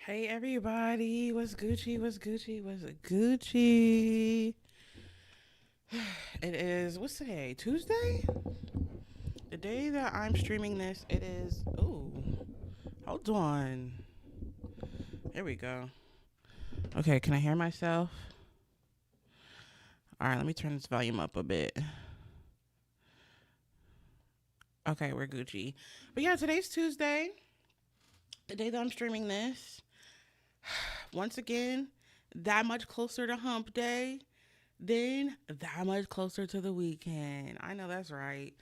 Hey everybody, what's Gucci? What's Gucci? What's Gucci? It is, what's today? Tuesday? The day that I'm streaming this, it is, ooh, hold on. There we go. Okay, can I hear myself? All right, let me turn this volume up a bit. Okay, we're Gucci. But yeah, today's Tuesday, the day that I'm streaming this. Once again, that much closer to hump day, then that much closer to the weekend. I know that's right.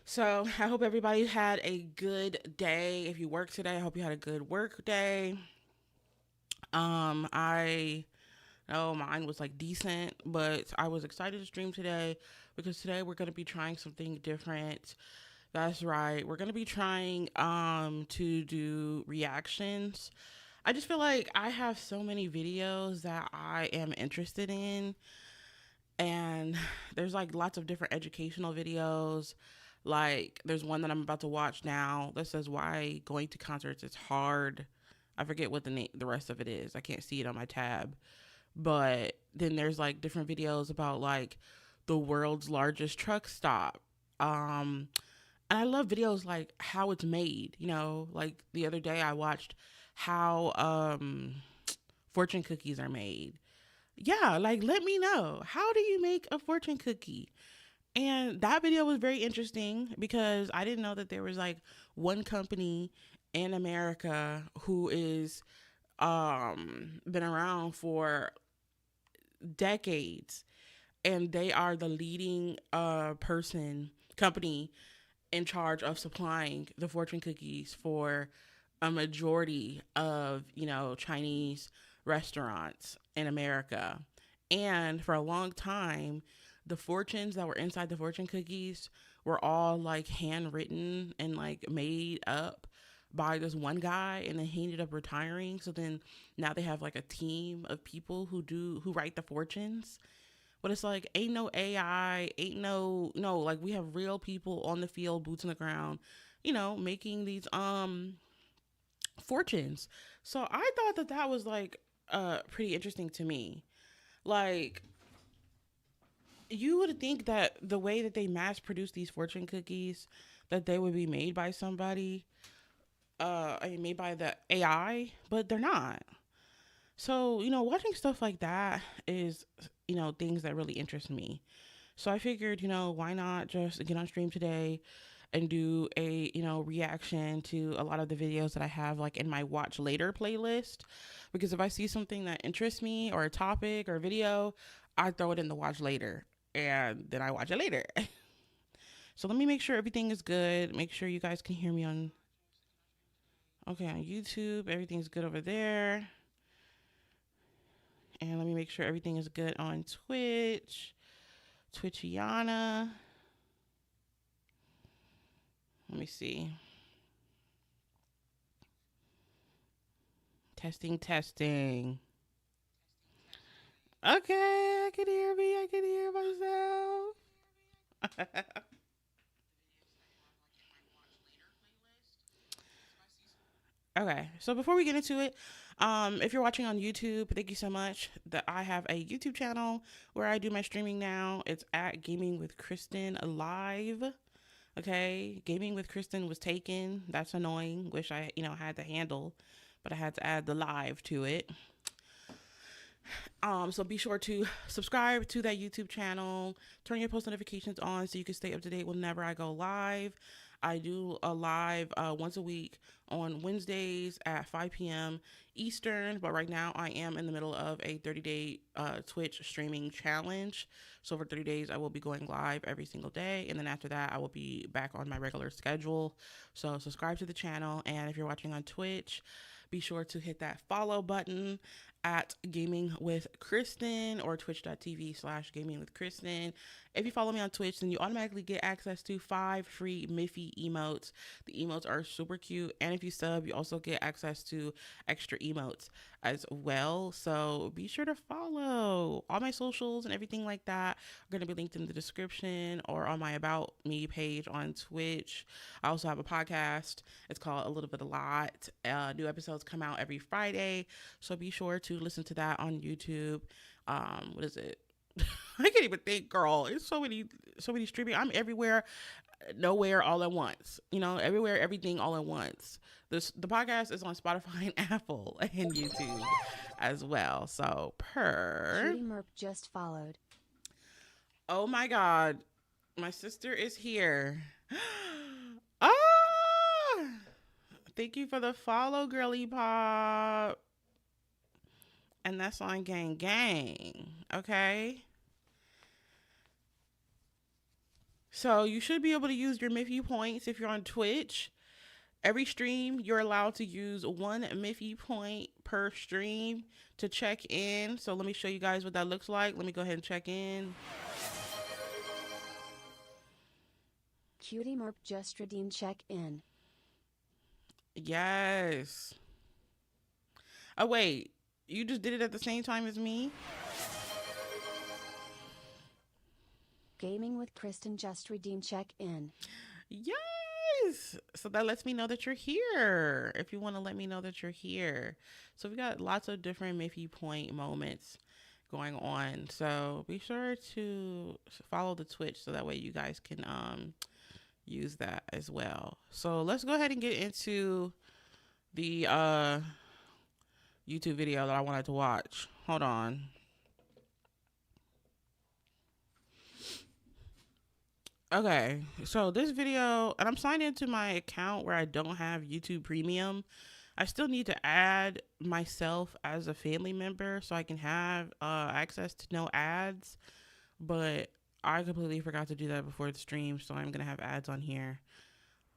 So I hope everybody had a good day. If you work today, I hope you had a good work day. I know mine was like decent, but I was excited to stream today because today we're gonna be trying something different. That's right. We're gonna be trying to do reactions. I just feel like I have so many videos that I am interested in, and there's like lots of different educational videos. Like there's one that I'm about to watch now that says why going to concerts is hard. I forget what the rest of it is. I can't see it on my tab. But then there's like different videos about like the world's largest truck stop. Um and I love videos like how it's made, like the other day I watched how fortune cookies are made. Yeah, like let me know. How do you make a fortune cookie? And that video was very interesting because I didn't know that there was like one company in America who is been around for decades, and they are the leading person company in charge of supplying the fortune cookies for a majority of, Chinese restaurants in America. And for a long time, the fortunes that were inside the fortune cookies were all like handwritten and like made up by this one guy, and then he ended up retiring. So then now they have like a team of people who write the fortunes. But it's like ain't no AI, ain't no, like we have real people on the field, boots on the ground, making these fortunes. So I thought that that was like pretty interesting to me. Like you would think that the way that they mass produce these fortune cookies, that they would be made by somebody, I mean, made by the AI, but they're not. So, watching stuff like that is, things that really interest me. So I figured, why not just get on stream today and do a, reaction to a lot of the videos that I have like in my watch later playlist. Because if I see something that interests me or a topic or a video, I throw it in the watch later and then I watch it later. So let me make sure everything is good. Make sure you guys can hear me on, okay, on YouTube. Everything's good over there. And let me make sure everything is good on Twitch. Twitchiana. Let me see. Testing, testing. Okay, I can hear me. I can hear myself. Okay, so before we get into it, if you're watching on YouTube, thank you so much. That I have a YouTube channel where I do my streaming now. It's at Gaming with Kristen Live. Okay, Gaming with Kristen was taken. That's annoying. Wish I, had the handle, but I had to add the live to it. So be sure to subscribe to that YouTube channel. Turn your post notifications on so you can stay up to date whenever I go live. I do a live once a week on Wednesdays at 5 p.m. Eastern, but right now I am in the middle of a 30-day Twitch streaming challenge. So for 30 days, I will be going live every single day, and then after that, I will be back on my regular schedule. So subscribe to the channel, and if you're watching on Twitch, be sure to hit that follow button. at Gaming with Kristen or twitch.tv/gaming with Kristen. If you follow me on Twitch, then you automatically get access to 5 free Miffy emotes. The emotes are super cute. And if you sub, you also get access to extra emotes as well. So be sure to follow. All my socials and everything like that are going to be linked in the description or on my About Me page on Twitch. I also have a podcast. It's called A Little Bit A Lot. New episodes come out every Friday. So be sure to listen to that on YouTube. What is it? I can't even think, girl. It's so many streaming. I'm everywhere, nowhere, all at once. Everywhere, everything, all at once. The podcast is on Spotify and Apple and YouTube as well. So Cutie Merp just followed. Oh my God, my sister is here. Ah, thank you for the follow, girly pop. And that's on gang gang. Okay. So you should be able to use your Miffy points if you're on Twitch. Every stream, you're allowed to use 1 Miffy point per stream to check in. So let me show you guys what that looks like. Let me go ahead and check in. Cutie Merp just redeemed check in. Yes. Oh, wait. You just did it at the same time as me? Gaming with Kristen just redeemed check in. Yes. So that lets me know that you're here. If you want to let me know that you're here. So we got lots of different Miffy point moments going on. So be sure to follow the Twitch so that way you guys can use that as well. So let's go ahead and get into the YouTube video that I wanted to watch. Hold on. Okay, so this video, and I'm signed into my account where I don't have YouTube Premium. I still need to add myself as a family member so I can have access to no ads, but I completely forgot to do that before the stream, so I'm gonna have ads on here.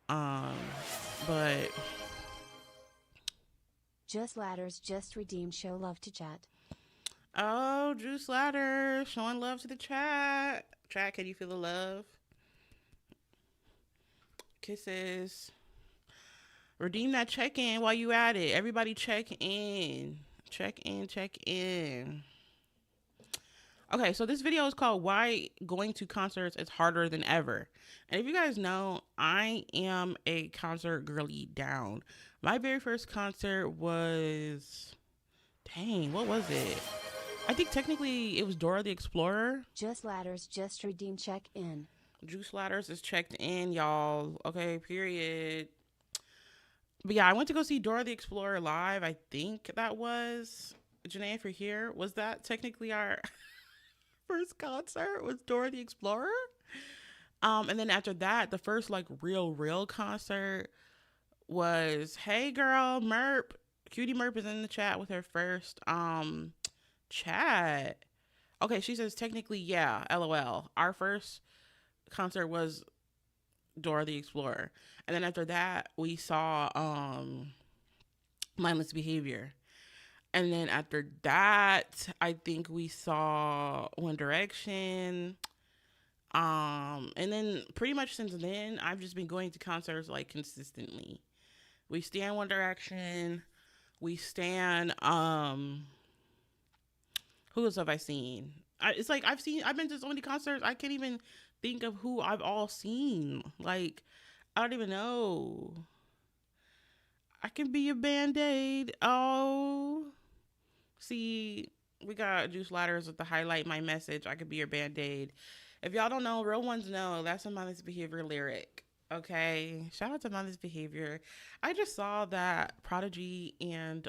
But Just Ladders just redeemed show love to chat. Oh, Juice Ladder showing love to the chat. Chat, can you feel the love? Kisses. Redeem that check-in while you at it. Everybody check in. Check in. Okay, so this video is called Why Going to Concerts is Harder Than Ever. And if you guys know, I am a concert girly down. My very first concert was... Dang, what was it? I think technically it was Dora the Explorer. Just Ladders just redeemed check in. Juice Ladders is checked in, y'all. Okay, period. But yeah, I went to go see Dora the Explorer live. I think that was... Janae, if you're here, was that technically our first concert? Was Dora the Explorer? And then after that, the first like real concert was Hey Girl Merp. Cutie Merp is in the chat with her first chat. Okay, she says technically, yeah, LOL. Our first concert was Dora the Explorer. And then after that, we saw Mindless Behavior. And then after that, I think we saw One Direction. And then pretty much since then, I've just been going to concerts like consistently. We stan One Direction. We stan who else have I seen? It's like I've been to so many concerts, I can't even think of who I've all seen. Like, I don't even know. I can be a Band-Aid. Oh. See, we got Juice Ladders with the highlight my message. I could be your Band-Aid. If y'all don't know, real ones know. That's a Mindless Behavior lyric. Okay. Shout out to Mindless Behavior. I just saw that Prodigy and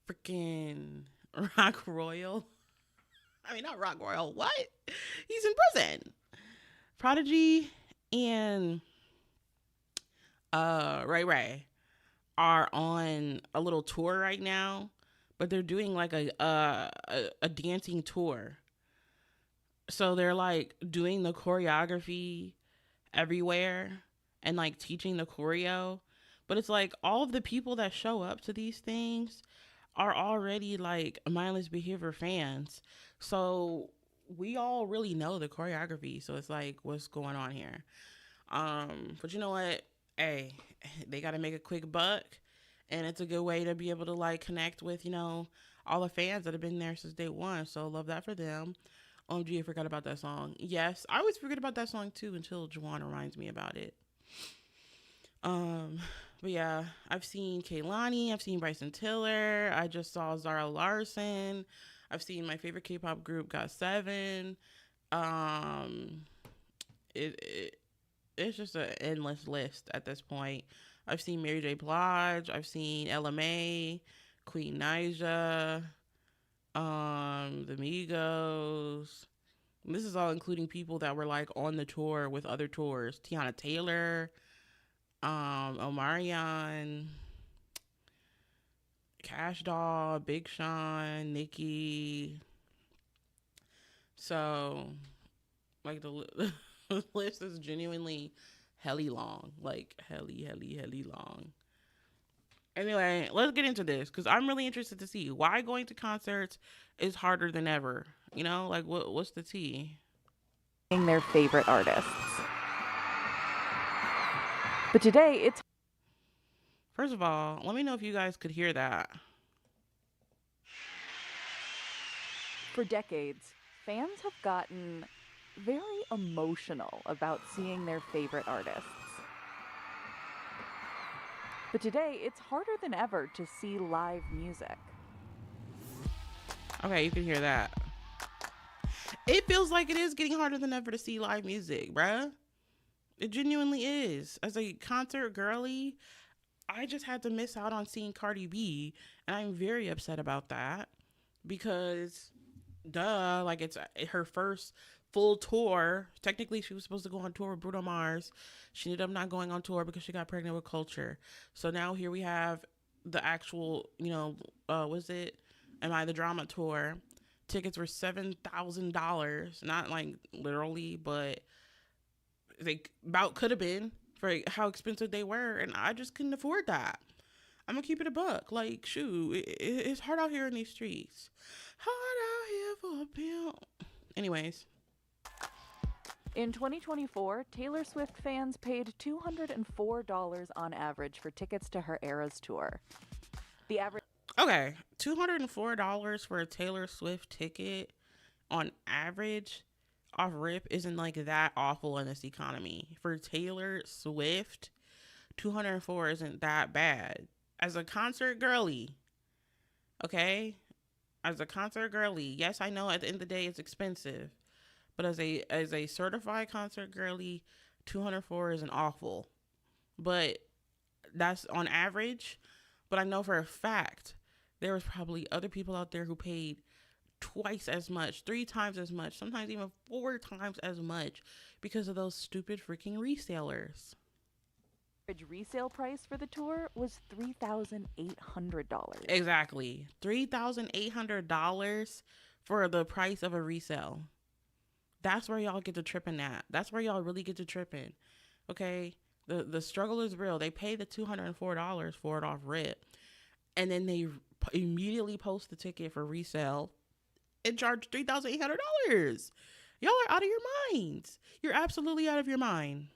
freaking Rock Royal. I mean, not Rock Royal. What? He's in prison. Prodigy and Ray Ray are on a little tour right now, but they're doing like a dancing tour. So they're like doing the choreography everywhere and like teaching the choreo. But it's like all of the people that show up to these things are already like mindless behavior fans. So we all really know the choreography. So it's like, what's going on here? But you know what? Hey, they got to make a quick buck, and it's a good way to be able to like connect with all the fans that have been there since day one. So love that for them. OMG, I forgot about that song. Yes, I always forget about that song too until Juwan reminds me about it. Um, but yeah, I've seen Kaylani, I've seen Bryson Tiller, I just saw Zara Larson, I've seen my favorite K-pop group Got Seven. Um, it it's just an endless list at this point. I've seen Mary J. Blige, I've seen LMA, Queen Naija, the Migos. This is all including people that were like on the tour with other tours. Tiana Taylor, Omarion, Cash Doll, Big Sean, Nicki. So, like the list is genuinely helly long, like helly long. Anyway, let's get into this because I'm really interested to see why going to concerts is harder than ever. Like what's the tea? Their favorite artists. But today, it's First of all, let me know if you guys could hear that. for decades, fans have gotten very emotional about seeing their favorite artists. But today, it's harder than ever to see live music. Okay, you can hear that. It feels like it is getting harder than ever to see live music, bruh. It genuinely is. As a concert girly, I just had to miss out on seeing Cardi B, and I'm very upset about that because, duh, like it's her first full tour. Technically, she was supposed to go on tour with Bruno Mars. She ended up not going on tour because she got pregnant with Culture. So now here we have the actual, was it Am I the Drama tour? Tickets were $7,000, not like literally, but they about could have been for how expensive they were, and I just couldn't afford that. I'm gonna keep it a buck. Like, shoot, it's hard out here in these streets. Hard out here for a pimp. Anyways, In 2024, Taylor Swift fans paid $204 on average for tickets to her Eras tour. The average okay, $204 for a Taylor Swift ticket on average off rip isn't like that awful in this economy. For Taylor Swift, 204 isn't that bad. As a concert girly, okay? As a concert girly, yes, I know at the end of the day it's expensive, but as a certified concert girly, 204 isn't awful. But that's on average. But I know for a fact there was probably other people out there who paid twice as much, 3 times as much, sometimes even 4 times as much because of those stupid freaking resellers. resale price for the tour was $3,800. Exactly. $3,800 for the price of a resale. That's where y'all get to tripping at. That's where y'all really get to tripping. Okay? The struggle is real. They pay the $204 for it off rip. And then they immediately post the ticket for resale and charge $3,800. Y'all are out of your minds. You're absolutely out of your mind.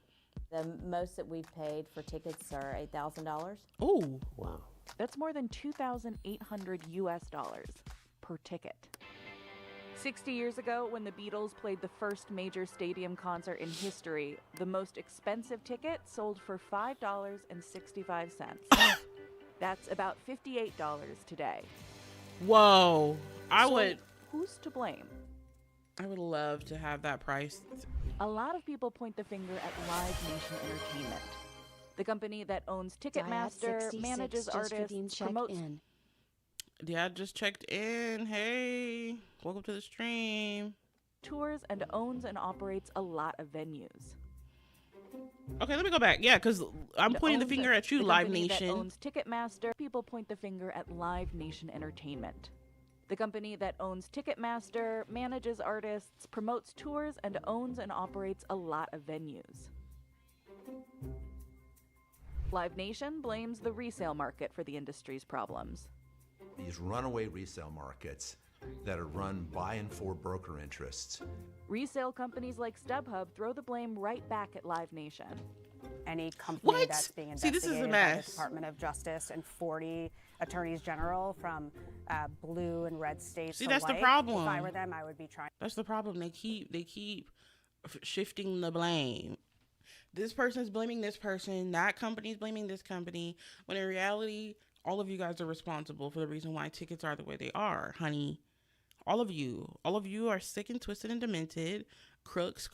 The most that we've paid for tickets are $8,000. Oh, Wow. That's more than $2,800 US per ticket. 60 years ago, when the Beatles played the first major stadium concert in history, the most expensive ticket sold for $5.65. That's about $58 today. whoa! So, who's to blame? I would love to have that price. A lot of people point the finger at Live Nation Entertainment, the company that owns Ticketmaster, manages artists, promotes. Yeah, I just checked in. Hey, welcome to the stream. Tours and owns and operates a lot of venues. Okay, let me go back. Yeah, because I'm pointing the finger at you, the Live company Nation. That owns Ticketmaster. People point the finger at Live Nation Entertainment, the company that owns Ticketmaster, manages artists, promotes tours, and owns and operates a lot of venues. Live Nation blames the resale market for the industry's problems. these runaway resale markets that are run by and for broker interests. Resale companies like StubHub throw the blame right back at Live Nation. Any company What? that's being See, this is a investigated by mess. the Department of Justice and 40 attorneys general from blue and red states. See, that's the alike. problem. If I were them, I would be trying. That's the problem. They keep shifting the blame. This person's blaming this person. That company's blaming this company. When in reality, all of you guys are responsible for the reason why tickets are the way they are, honey. All of you are sick and twisted and demented. Crooks.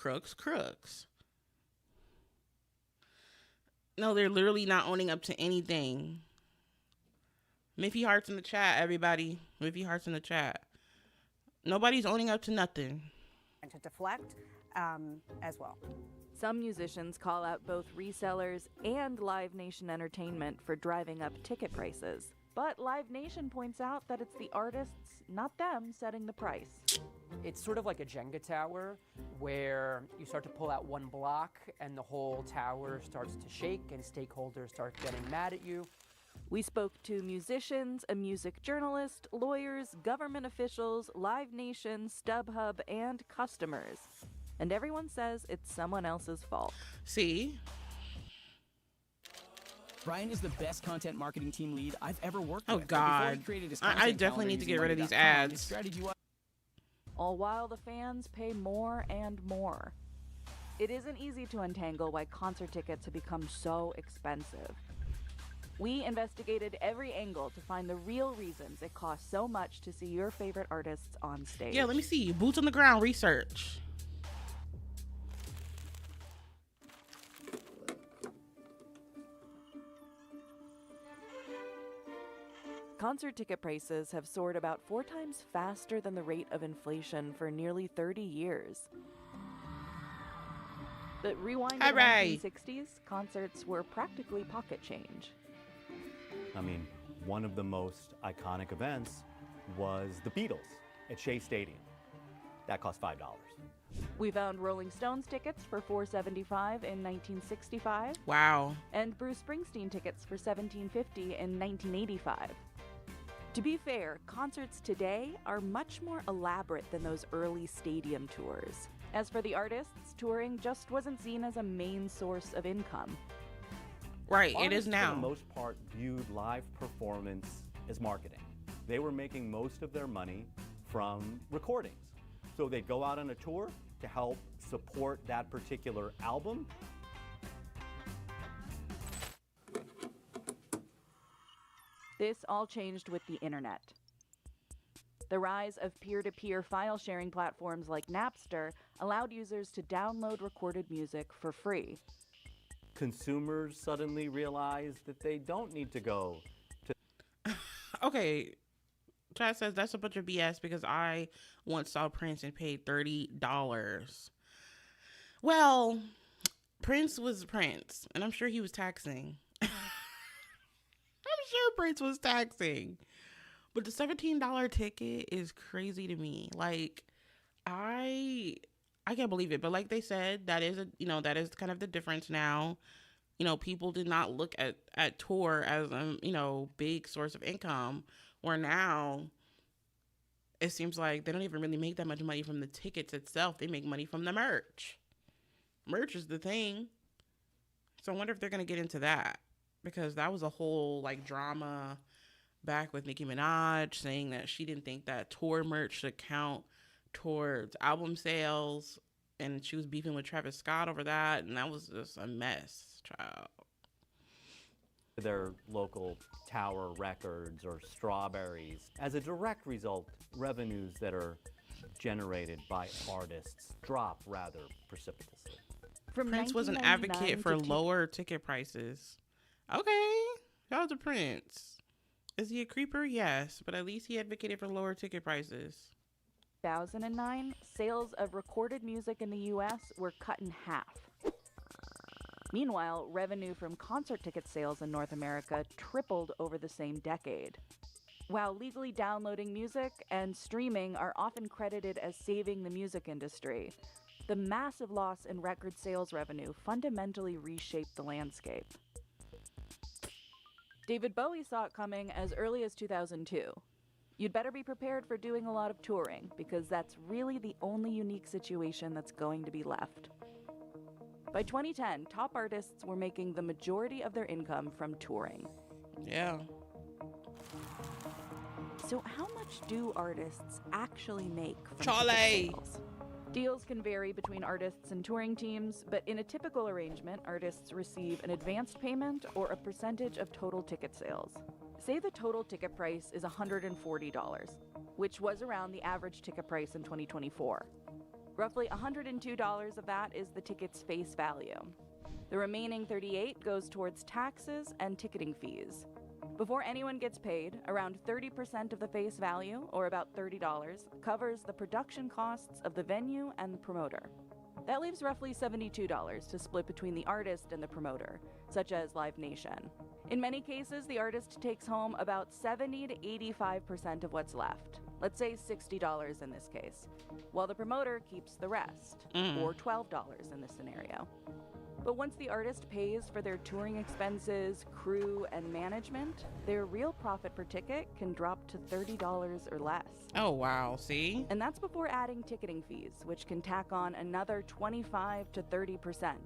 No, they're literally not owning up to anything. Miffy hearts in the chat, everybody. Miffy hearts in the chat. Nobody's owning up to nothing. To deflect as well. Some musicians call out both resellers and Live Nation Entertainment for driving up ticket prices. But Live Nation points out that it's the artists, not them, setting the price. It's sort of like a Jenga tower where you start to pull out one block and the whole tower starts to shake and stakeholders start getting mad at you. We spoke to musicians, a music journalist, lawyers, government officials, Live Nation, StubHub, and customers. And everyone says it's someone else's fault. See? Brian is the best content marketing team lead I've ever worked Oh, with. Before he God. created his I content definitely calendar need to using get rid of these monday.com, his ads. strategy was All while the fans pay more and more. It isn't easy to untangle why concert tickets have become so expensive. We investigated every angle to find the real reasons it costs so much to see your favorite artists on stage. Yeah, let me see. Boots on the ground research. Concert ticket prices have soared about 4 times faster than the rate of inflation for nearly 30 years. But rewind to the Hooray. 1960s, concerts were practically pocket change. I mean, one of the most iconic events was the Beatles at Shea Stadium. That cost $5. We found Rolling Stones tickets for $4.75 in 1965, Wow. and Bruce Springsteen tickets for $17.50 in 1985. To be fair, concerts today are much more elaborate than those early stadium tours. As for the artists, touring just wasn't seen as a main source of income. Right, it Artists, is now. for the most part, viewed live performance as marketing. They were making most of their money from recordings. So they'd go out on a tour to help support that particular album. This all changed with the internet. The rise of peer-to-peer file sharing platforms like Napster allowed users to download recorded music for free. Consumers suddenly realized that they don't need to go to Okay. Chad says that's a bunch of BS because I once saw Prince and paid $30. Well, Prince was Prince, and I'm sure he was taxing. I'm sure Prince was taxing. But the $17 ticket is crazy to me. Like, I can't believe it. But like they said, that is that is kind of the difference now. People did not look at tour as a big source of income, where now it seems like they don't even really make that much money from the tickets itself. They make money from the merch. Merch is the thing. So I wonder if they're gonna get into that, because that was a whole drama back with Nicki Minaj saying that she didn't think that tour merch should count towards album sales, and she was beefing with Travis Scott over that, and that was just a mess, child. their local Tower Records or Strawberries. As a direct result, revenues that are generated by artists drop rather precipitously. From Prince was an 1999 advocate for to two- lower ticket prices. Okay, shout out to Prince. Is he a creeper? Yes, but at least he advocated for lower ticket prices. 2009, sales of recorded music in the U.S. were cut in half. Meanwhile, revenue from concert ticket sales in North America tripled over the same decade. While legally downloading music and streaming are often credited as saving the music industry, the massive loss in record sales revenue fundamentally reshaped the landscape. David Bowie saw it coming as early as 2002. You'd better be prepared for doing a lot of touring, because that's really the only unique situation that's going to be left. By 2010, top artists were making the majority of their income from touring. Yeah. So how much do artists actually make from Charlie! ticket sales? Deals can vary between artists and touring teams, but in a typical arrangement, artists receive an advanced payment or a percentage of total ticket sales. Say the total ticket price is $140, which was around the average ticket price in 2024. Roughly $102 of that is the ticket's face value. The remaining $38 goes towards taxes and ticketing fees. Before anyone gets paid, around 30% of the face value, or about $30, covers the production costs of the venue and the promoter. That leaves roughly $72 to split between the artist and the promoter, such as Live Nation. In many cases, the artist takes home about 70 to 85% of what's left. Let's say $60 in this case, while the promoter keeps the rest, or $12 in this scenario. But once the artist pays for their touring expenses, crew, and management, their real profit per ticket can drop to $30 or less. Oh, wow. See? And that's before adding ticketing fees, which can tack on another 25 to 30%.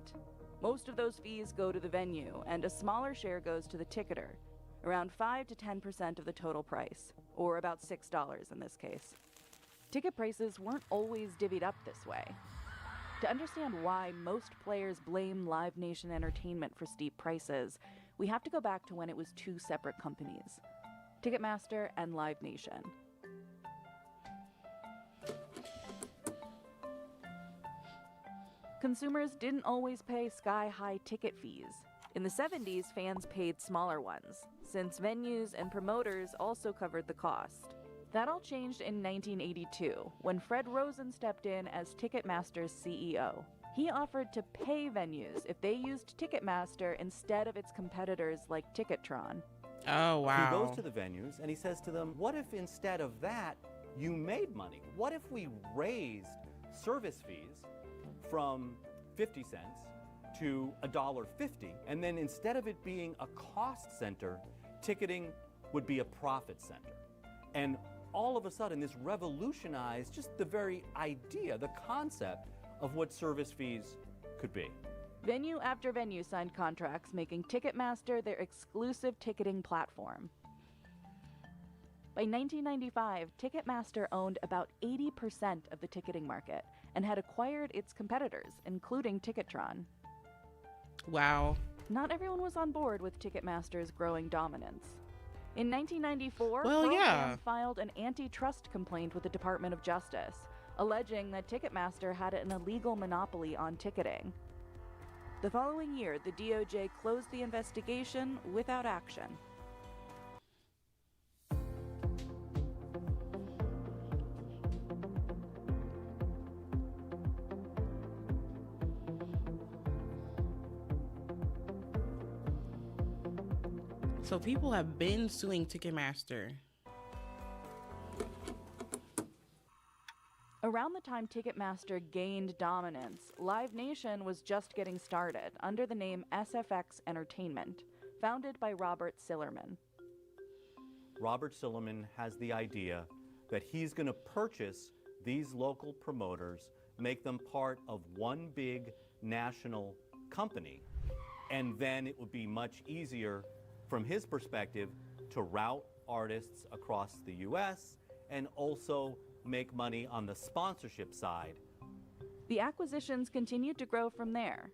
Most of those fees go to the venue, and a smaller share goes to the ticketer, around 5 to 10% of the total price, or about $6 in this case. Ticket prices weren't always divvied up this way. To understand why most players blame Live Nation Entertainment for steep prices, we have to go back to when it was two separate companies, Ticketmaster and Live Nation. Consumers didn't always pay sky-high ticket fees. In the 70s, fans paid smaller ones, since venues and promoters also covered the cost. That all changed in 1982, when Fred Rosen stepped in as Ticketmaster's CEO. He offered to pay venues if they used Ticketmaster instead of its competitors like Ticketron. Oh, wow. He goes to the venues and he says to them, what if instead of that, you made money? What if we raised service fees from 50 cents to $1.50, and then instead of it being a cost center, ticketing would be a profit center? And all of a sudden, this revolutionized just the very idea, the concept of what service fees could be. Venue after venue signed contracts, making Ticketmaster their exclusive ticketing platform. By 1995, Ticketmaster owned about 80% of the ticketing market and had acquired its competitors, including Ticketron. Wow. Not everyone was on board with Ticketmaster's growing dominance. In 1994, Well, Pearl yeah. Jam filed an antitrust complaint with the Department of Justice, alleging that Ticketmaster had an illegal monopoly on ticketing. The following year, the DOJ closed the investigation without action. So people have been suing Ticketmaster. Around the time Ticketmaster gained dominance, Live Nation was just getting started under the name SFX Entertainment, founded by Robert Sillerman. Robert Sillerman has the idea that he's going to purchase these local promoters, make them part of one big national company, and then it would be much easier, from his perspective, to route artists across the U.S. and also make money on the sponsorship side. The acquisitions continued to grow from there.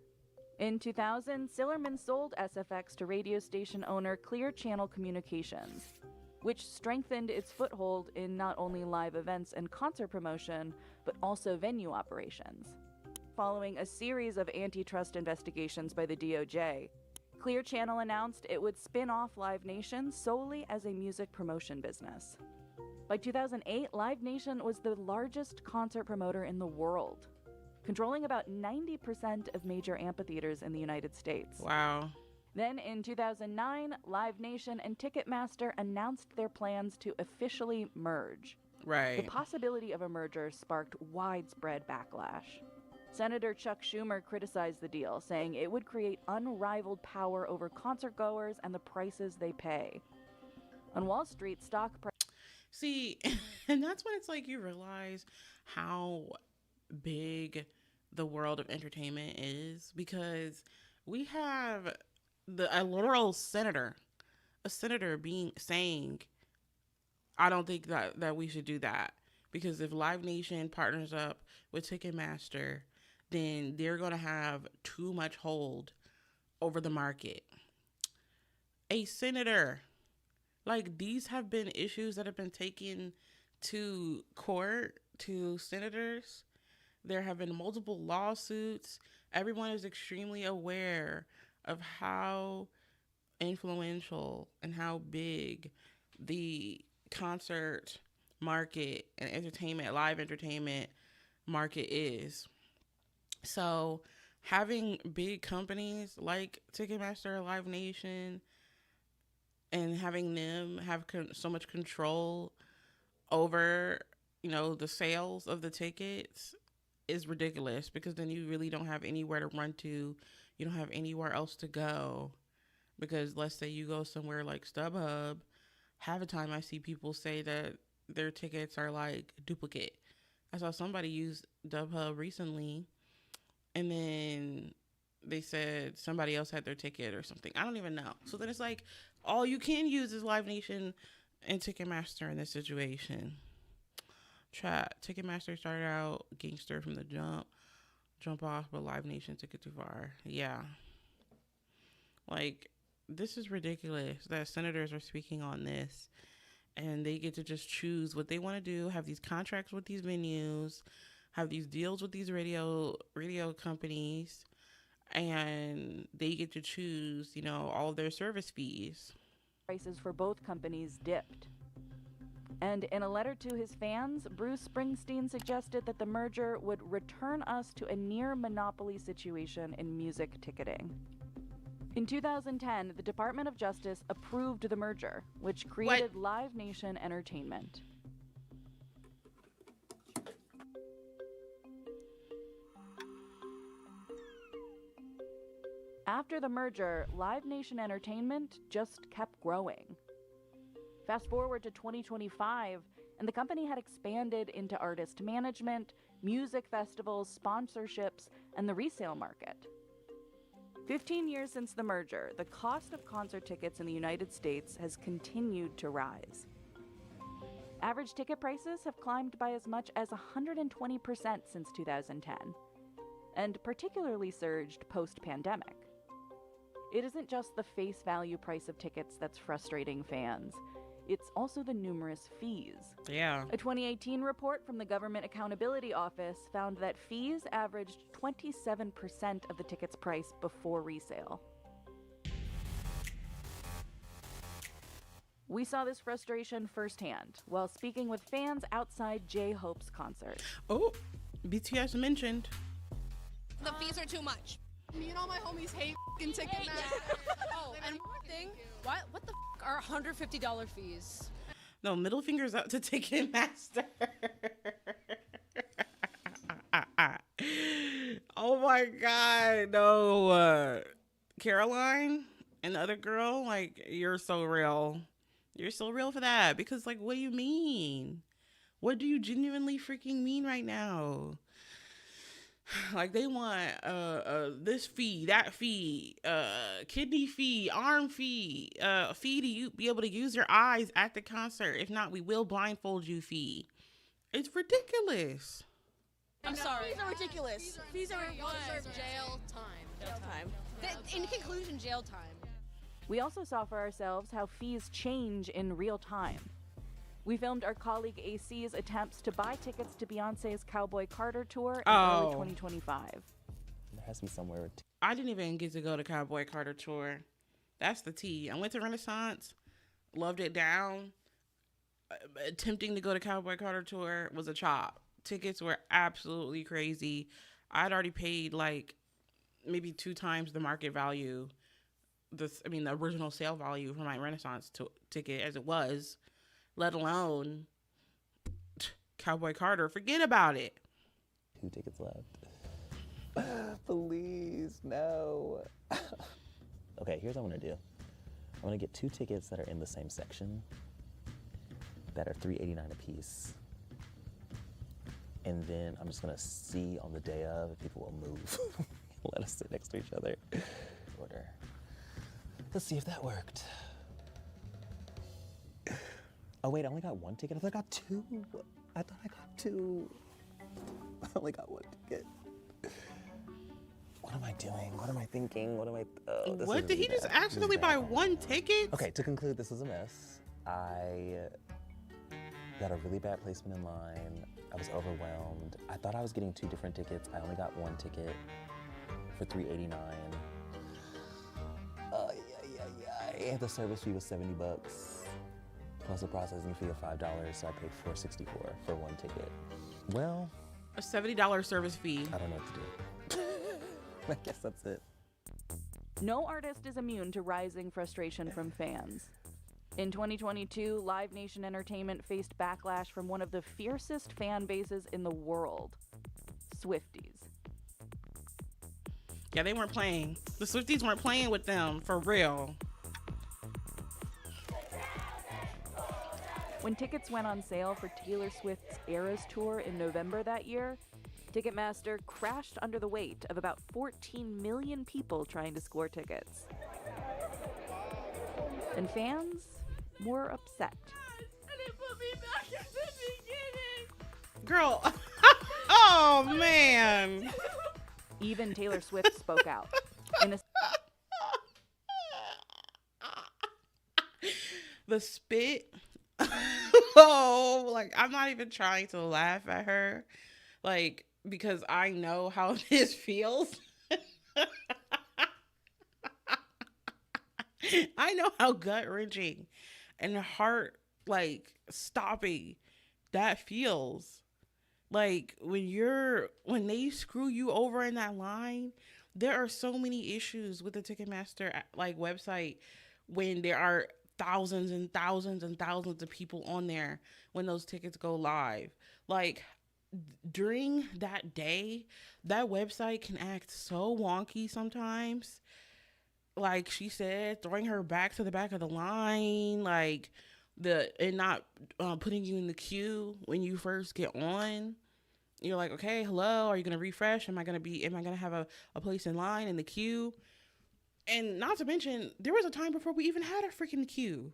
In 2000, Sillerman sold SFX to radio station owner Clear Channel Communications, which strengthened its foothold in not only live events and concert promotion, but also venue operations. Following a series of antitrust investigations by the DOJ, Clear Channel announced it would spin off Live Nation solely as a music promotion business. By 2008, Live Nation was the largest concert promoter in the world, controlling about 90% of major amphitheaters in the United States. Wow. Then in 2009, Live Nation and Ticketmaster announced their plans to officially merge. Right. The possibility of a merger sparked widespread backlash. Senator Chuck Schumer criticized the deal, saying it would create unrivaled power over concertgoers and the prices they pay. On Wall Street, stock prices See, and that's when it's like you realize how big the world of entertainment is, because we have a literal senator, being saying, I don't think that we should do that, because if Live Nation partners up with Ticketmaster, then they're going to have too much hold over the market. A senator, like, these have been issues that have been taken to court, to senators. There have been multiple lawsuits. Everyone is extremely aware of how influential and how big the concert market and live entertainment market is. So having big companies like Ticketmaster, Live Nation, and having them have so much control over, the sales of the tickets is ridiculous, because then you really don't have anywhere to run to. You don't have anywhere else to go, because let's say you go somewhere like StubHub. Half the time I see people say that their tickets are like duplicate. I saw somebody use StubHub recently, and then they said somebody else had their ticket or something. I don't even know. So then it's like, all you can use is Live Nation and Ticketmaster in this situation. Ticketmaster started out gangster from the jump off, but Live Nation took it too far. Yeah. Like, this is ridiculous that senators are speaking on this, and they get to just choose what they want to do, have these contracts with these venues, have these deals with these radio companies, and they get to choose, all of their service fees. Prices for both companies dipped. And in a letter to his fans, Bruce Springsteen suggested that the merger would return us to a near monopoly situation in music ticketing. In 2010, the Department of Justice approved the merger, which created Live Nation Entertainment. After the merger, Live Nation Entertainment just kept growing. Fast forward to 2025, and the company had expanded into artist management, music festivals, sponsorships, and the resale market. 15 years since the merger, the cost of concert tickets in the United States has continued to rise. Average ticket prices have climbed by as much as 120% since 2010, and particularly surged post-pandemic. It isn't just the face value price of tickets that's frustrating fans. It's also the numerous fees. Yeah. A 2018 report from the Government Accountability Office found that fees averaged 27% of the ticket's price before resale. We saw this frustration firsthand while speaking with fans outside J-Hope's concert. Oh, BTS mentioned. The fees are too much. Me and all my homies hate f***ing Ticketmaster. Oh, and one thing, what the f*** are $150 fees? No, middle fingers up to Ticketmaster. Oh my God, no. Caroline and the other girl, like, you're so real. You're so real for that, because, like, what do you mean? What do you genuinely freaking mean right now? Like, they want this fee, that fee, kidney fee, arm fee, fee to be able to use your eyes at the concert. If not, we will blindfold you fee. It's ridiculous. I'm sorry. Fees are ridiculous. Fees are jail time. In conclusion, jail time. We also saw for ourselves how fees change in real time. We filmed our colleague AC's attempts to buy tickets to Beyonce's Cowboy Carter tour in early 2025. There has to be somewhere. I didn't even get to go to Cowboy Carter tour. That's the tea. I went to Renaissance, loved it down. Attempting to go to Cowboy Carter tour was a chop. Tickets were absolutely crazy. I'd already paid like maybe 2 times the market value, the original sale value for my Renaissance ticket as it was. Let alone Cowboy Carter. Forget about it. 2 tickets left. Please, no. Okay, here's what I'm gonna do. I'm gonna get 2 tickets that are in the same section. that are $3.89 a piece. And then I'm just gonna see on the day of if people will move. Let us sit next to each other. Order. Let's see if that worked. Oh wait, I only got one ticket. I thought I got two. I thought I got two. I only got one ticket. What am I doing? What am I thinking? What am I? What did he just accidentally buy one ticket? Okay, to conclude, this was a mess. I got a really bad placement in line. I was overwhelmed. I thought I was getting two different tickets. I only got one ticket for $3.89. Yeah. The service fee was $70 plus a processing fee of $5, so I paid $4.64 for one ticket. Well, a $70 service fee. I don't know what to do. I guess that's it. No artist is immune to rising frustration from fans. In 2022, Live Nation Entertainment faced backlash from one of the fiercest fan bases in the world, Swifties. Yeah, they weren't playing. The Swifties weren't playing with them, for real. When tickets went on sale for Taylor Swift's Eras Tour in November that year, Ticketmaster crashed under the weight of about 14 million people trying to score tickets. And fans were upset. And they put me back at the beginning. Girl. Oh, man. Even Taylor Swift spoke out. In a the spit. Oh, like, I'm not even trying to laugh at her. Like, because I know how this feels. I know how gut-wrenching and heart, like, stopping that feels. Like, when they screw you over in that line, there are so many issues with the Ticketmaster, like, website when there are thousands and thousands and thousands of people on there when those tickets go live. Like, during that day, that website can act so wonky sometimes. Like she said, throwing her back to the back of the line, like and not putting you in the queue when you first get on. You're like, okay, hello, are you gonna refresh? Am I gonna have a place in line in the queue? And not to mention, there was a time before we even had a freaking queue.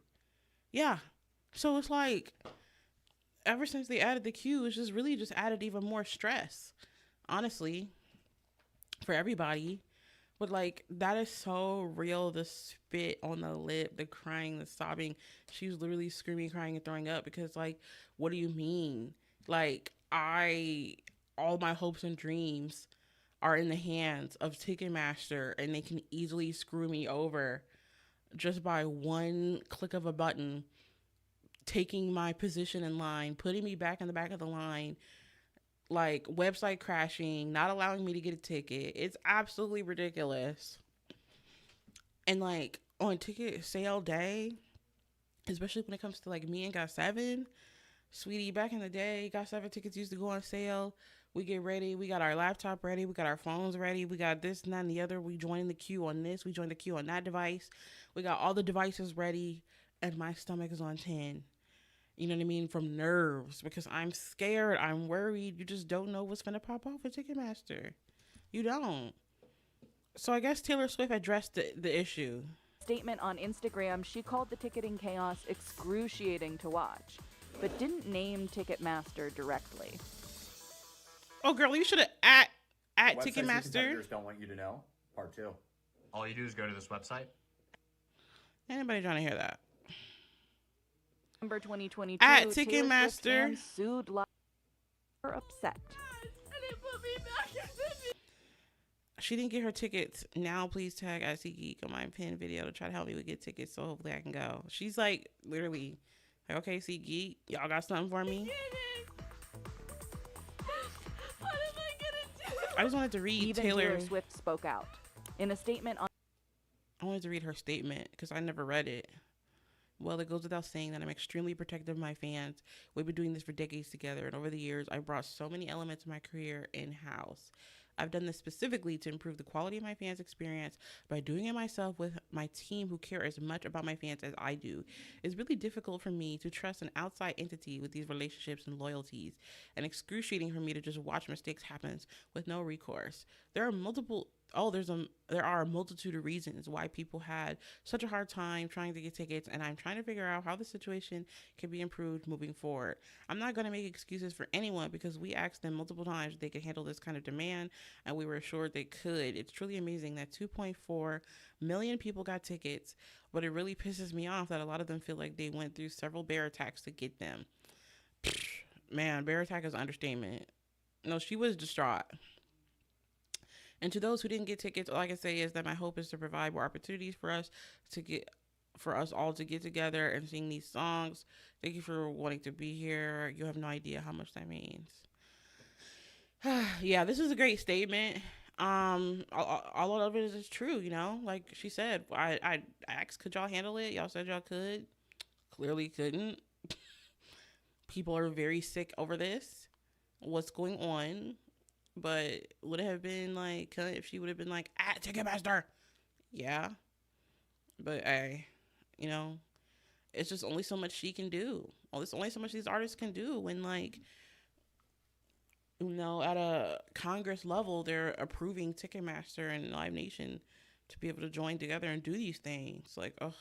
Yeah. So it's like, ever since they added the queue, it's just really just added even more stress, honestly, for everybody. But like, that is so real. The spit on the lip, the crying, the sobbing. She was literally screaming, crying, and throwing up because, like, what do you mean? Like, all my hopes and dreams are in the hands of Ticketmaster, and they can easily screw me over just by one click of a button, taking my position in line, putting me back in the back of the line, like website crashing, not allowing me to get a ticket. It's absolutely ridiculous. And like on ticket sale day, especially when it comes to like me and Got 7, sweetie, back in the day, Got 7 tickets used to go on sale. We get ready. We got our laptop ready. We got our phones ready. We got this and that and the other. We joined the queue on this. We joined the queue on that device. We got all the devices ready. And my stomach is on 10. You know what I mean? From nerves. Because I'm scared. I'm worried. You just don't know what's going to pop off with Ticketmaster. You don't. So I guess Taylor Swift addressed the issue. Statement on Instagram, she called the ticketing chaos excruciating to watch, but didn't name Ticketmaster directly. Oh, girl, you should have at Websites your Ticketmaster. competitors don't want you to know. Part 2. All you do is go to this website. Anybody trying to hear that? November 2022, at Taylor Swift Ticketmaster. fans sued Live. Were upset. She didn't get her tickets. Now please tag at SeatGeek on my pinned video to try to help me with get tickets, so hopefully I can go. She's like literally like, okay, SeatGeek, y'all got something for me? I just wanted to read Even Taylor Swift spoke out in a statement on. I wanted to read her statement because I never read it. Well, it goes without saying that I'm extremely protective of my fans. We've been doing this for decades together, and over the years, I brought so many elements of my career in-house. I've done this specifically to improve the quality of my fans' experience by doing it myself with my team who care as much about my fans as I do. It's really difficult for me to trust an outside entity with these relationships and loyalties, and excruciating for me to just watch mistakes happen with no recourse. There are multiple there are a multitude of reasons why people had such a hard time trying to get tickets, and I'm trying to figure out how the situation can be improved moving forward. I'm not going to make excuses for anyone because we asked them multiple times if they could handle this kind of demand, and we were assured they could. It's truly amazing that 2.4 million people got tickets, but it really pisses me off that a lot of them feel like they went through several bear attacks to get them. Man, bear attack is an understatement. No, she was distraught. And to those who didn't get tickets, all I can say is that my hope is to provide more opportunities for us all to get together and sing these songs. Thank you for wanting to be here. You have no idea how much that means. Yeah, this is a great statement. All of it is true, you know. Like she said, I asked, could y'all handle it? Y'all said y'all could. Clearly couldn't. People are very sick over this. What's going on? But would it have been like if she would have been like at Ticketmaster? Yeah. But hey, you know, it's just only so much she can do. There's only so much these artists can do when, like, you know, at a Congress level, they're approving Ticketmaster and Live Nation to be able to join together and do these things. Like, oh,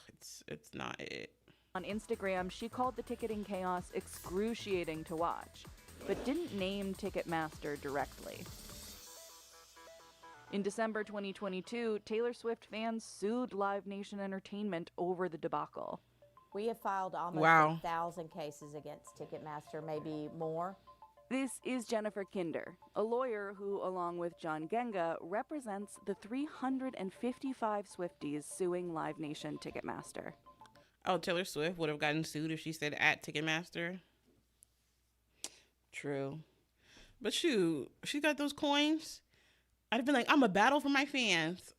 it's not it. On Instagram, she called the ticketing chaos excruciating to watch, but didn't name Ticketmaster directly. In December 2022, Taylor Swift fans sued Live Nation Entertainment over the debacle. We have filed almost 1,000 cases against Ticketmaster, maybe more. This is Jennifer Kinder, a lawyer who, along with John Genga, represents the 355 Swifties suing Live Nation Ticketmaster. Oh, Taylor Swift would have gotten sued if she said at Ticketmaster. True. But shoot, she got those coins. I'd have been like, I'm a battle for my fans.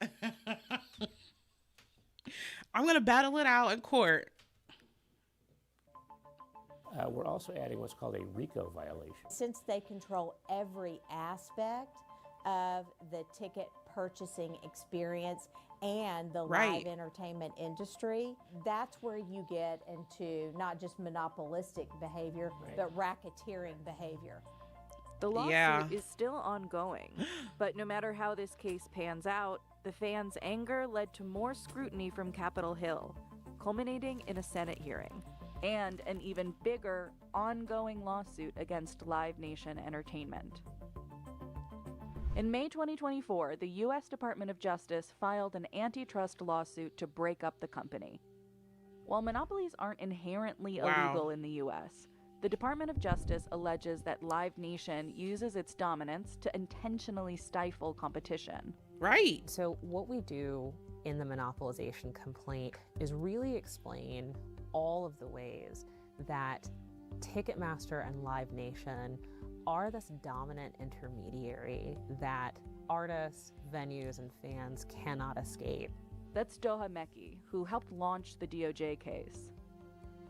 I'm going to battle it out in court. We're also adding what's called a RICO violation. Since they control every aspect of the ticket purchasing experience and the live entertainment industry, that's where you get into not just monopolistic behavior, but racketeering behavior. The lawsuit is still ongoing, but no matter how this case pans out, the fans' anger led to more scrutiny from Capitol Hill, culminating in a Senate hearing, and an even bigger, ongoing lawsuit against Live Nation Entertainment. In May 2024, the U.S. Department of Justice filed an antitrust lawsuit to break up the company. While monopolies aren't inherently illegal in the U.S., the Department of Justice alleges that Live Nation uses its dominance to intentionally stifle competition. Right. So what we do in the monopolization complaint is really explain all of the ways that Ticketmaster and Live Nation are this dominant intermediary that artists, venues, and fans cannot escape. That's Doha Mekki, who helped launch the DOJ case.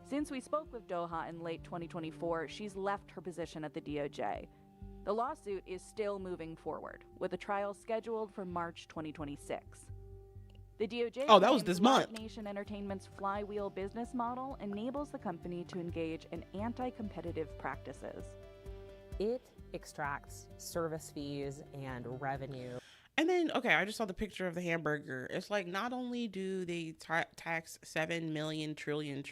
Since we spoke with Doha in late 2024, she's left her position at the DOJ. The lawsuit is still moving forward, with a trial scheduled for March 2026. The DOJ that was this month. Live Nation Entertainment's flywheel business model enables the company to engage in anti-competitive practices. It extracts service fees and revenue. And then, I just saw the picture of the hamburger. It's like, not only do they tax $7 million trillion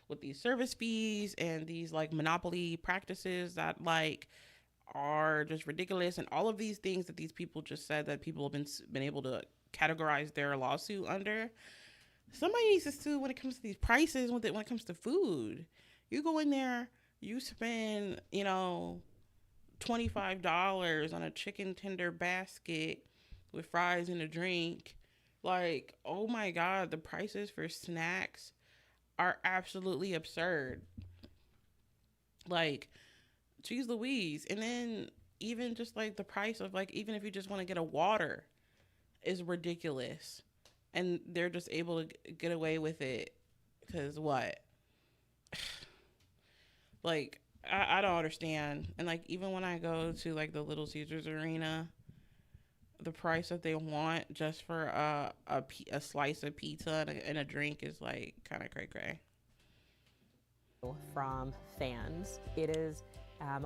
with these service fees and these like monopoly practices that like are just ridiculous, and all of these things that these people just said that people have been able to categorize their lawsuit under. Somebody needs to sue when it comes to these prices, when it comes to food. You go in there, you spend, $25 on a chicken tender basket with fries and a drink. Like, oh my God, the prices for snacks are absolutely absurd. Like, geez Louise. And then even just like the price of like, even if you just want to get a water is ridiculous. And they're just able to get away with it. Because what? Like, I don't understand. And like even when I go to like the Little Caesars Arena, the price that they want just for a slice of pizza and a drink is like kind of cray cray. From fans, it is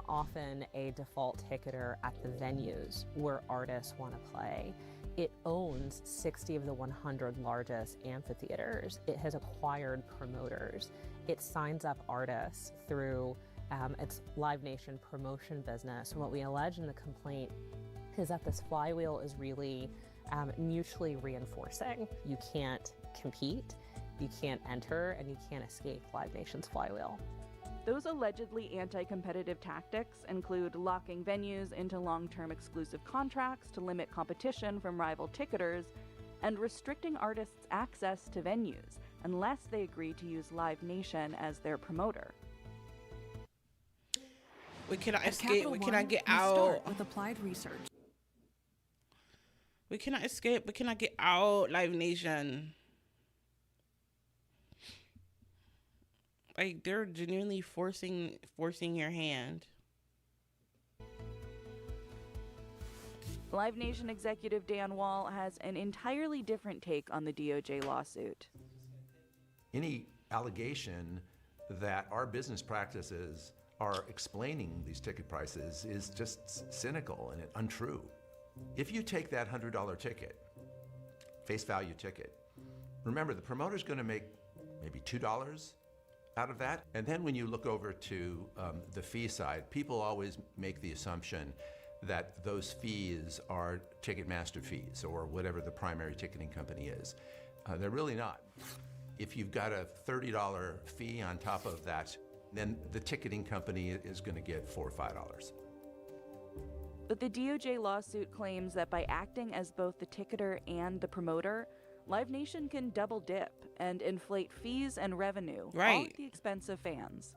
often a default ticketer at the venues where artists want to play. It owns 60 of the 100 largest amphitheaters. It has acquired promoters. It signs up artists through its Live Nation promotion business. And what we allege in the complaint is that this flywheel is really mutually reinforcing. You can't compete, you can't enter, and you can't escape Live Nation's flywheel. Those allegedly anti-competitive tactics include locking venues into long-term exclusive contracts to limit competition from rival ticketers and restricting artists' access to venues unless they agree to use Live Nation as their promoter. We cannot At escape. Capital We One, cannot get we out. start with applied research. We cannot escape. We cannot get out. Live Nation. Like they're genuinely forcing your hand. Live Nation executive Dan Wall has an entirely different take on the DOJ lawsuit. Any allegation that our business practices are explaining these ticket prices is just cynical and untrue. If you take that $100 ticket, face value ticket, remember the promoter's going to make maybe $2 out of that. And then when you look over to the fee side, people always make the assumption that those fees are ticketmaster fees or whatever the primary ticketing company is. They're really not. If you've got a $30 fee on top of that, then the ticketing company is going to get $4 or $5. But the DOJ lawsuit claims that by acting as both the ticketer and the promoter, Live Nation can double dip and inflate fees and revenue, all at the expense of fans.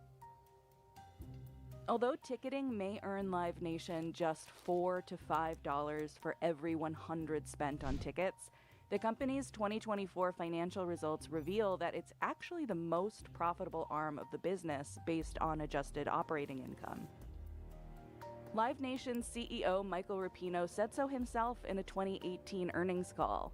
Although ticketing may earn Live Nation just $4 to $5 for every 100 spent on tickets, the company's 2024 financial results reveal that it's actually the most profitable arm of the business based on adjusted operating income. Live Nation's CEO Michael Rapino said so himself in a 2018 earnings call.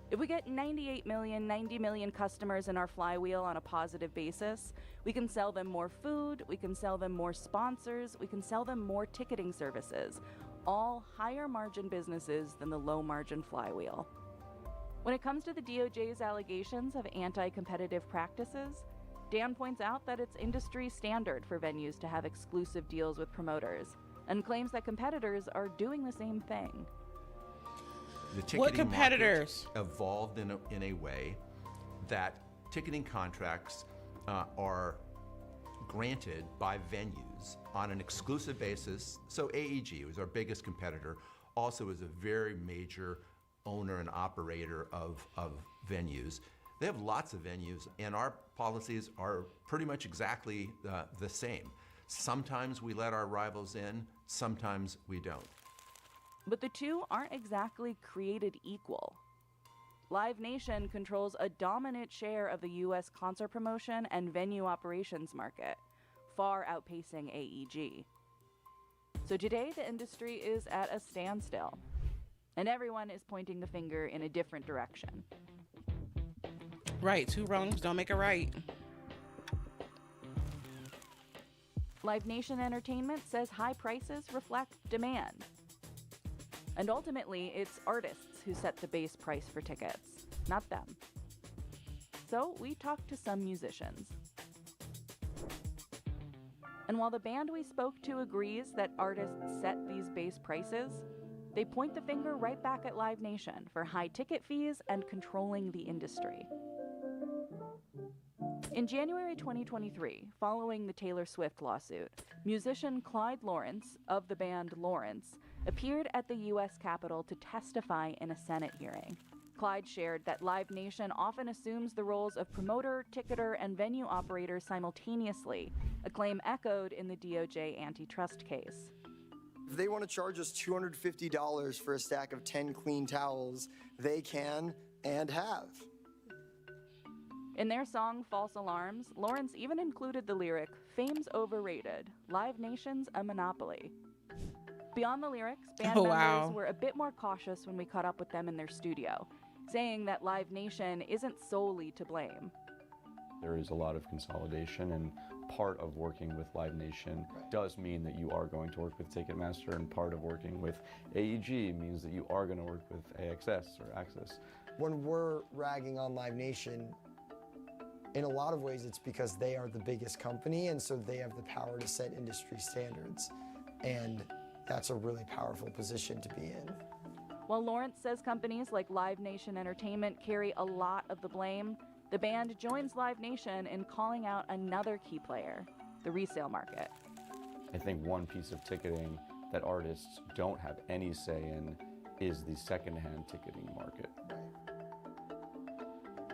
If we get 90 million customers in our flywheel on a positive basis, we can sell them more food, we can sell them more sponsors, we can sell them more ticketing services, all higher margin businesses than the low margin flywheel. When it comes to the DOJ's allegations of anti-competitive practices, Dan points out that it's industry standard for venues to have exclusive deals with promoters, and claims that competitors are doing the same thing. The ticketing What competitors? market evolved in a way that ticketing contracts are granted by venues on an exclusive basis. So AEG was our biggest competitor, also is a very major owner and operator of venues. They have lots of venues, and our policies are pretty much exactly the same. Sometimes we let our rivals in, sometimes we don't. But the two aren't exactly created equal. Live Nation controls a dominant share of the U.S. concert promotion and venue operations market, far outpacing AEG. So today, the industry is at a standstill, and everyone is pointing the finger in a different direction. Right, two wrongs don't make a right. Live Nation Entertainment says high prices reflect demand. And ultimately, it's artists who set the base price for tickets, not them. So we talked to some musicians. And while the band we spoke to agrees that artists set these base prices, they point the finger right back at Live Nation for high ticket fees and controlling the industry. In January 2023, following the Taylor Swift lawsuit, musician Clyde Lawrence of the band Lawrence appeared at the U.S. Capitol to testify in a Senate hearing. Clyde shared that Live Nation often assumes the roles of promoter, ticketer, and venue operator simultaneously, a claim echoed in the DOJ antitrust case. If they want to charge us $250 for a stack of 10 clean towels, they can and have. In their song False Alarms, Lawrence even included the lyric, "Fame's overrated, Live Nation's a monopoly." Beyond the lyrics, band members were a bit more cautious when we caught up with them in their studio, saying that Live Nation isn't solely to blame. There is a lot of consolidation, and part of working with Live Nation does mean that you are going to work with Ticketmaster, and part of working with AEG means that you are going to work with AXS or Access. When we're ragging on Live Nation, in a lot of ways it's because they are the biggest company, and so they have the power to set industry standards. And that's a really powerful position to be in. While Lawrence says companies like Live Nation Entertainment carry a lot of the blame, the band joins Live Nation in calling out another key player, the resale market. I think one piece of ticketing that artists don't have any say in is the secondhand ticketing market.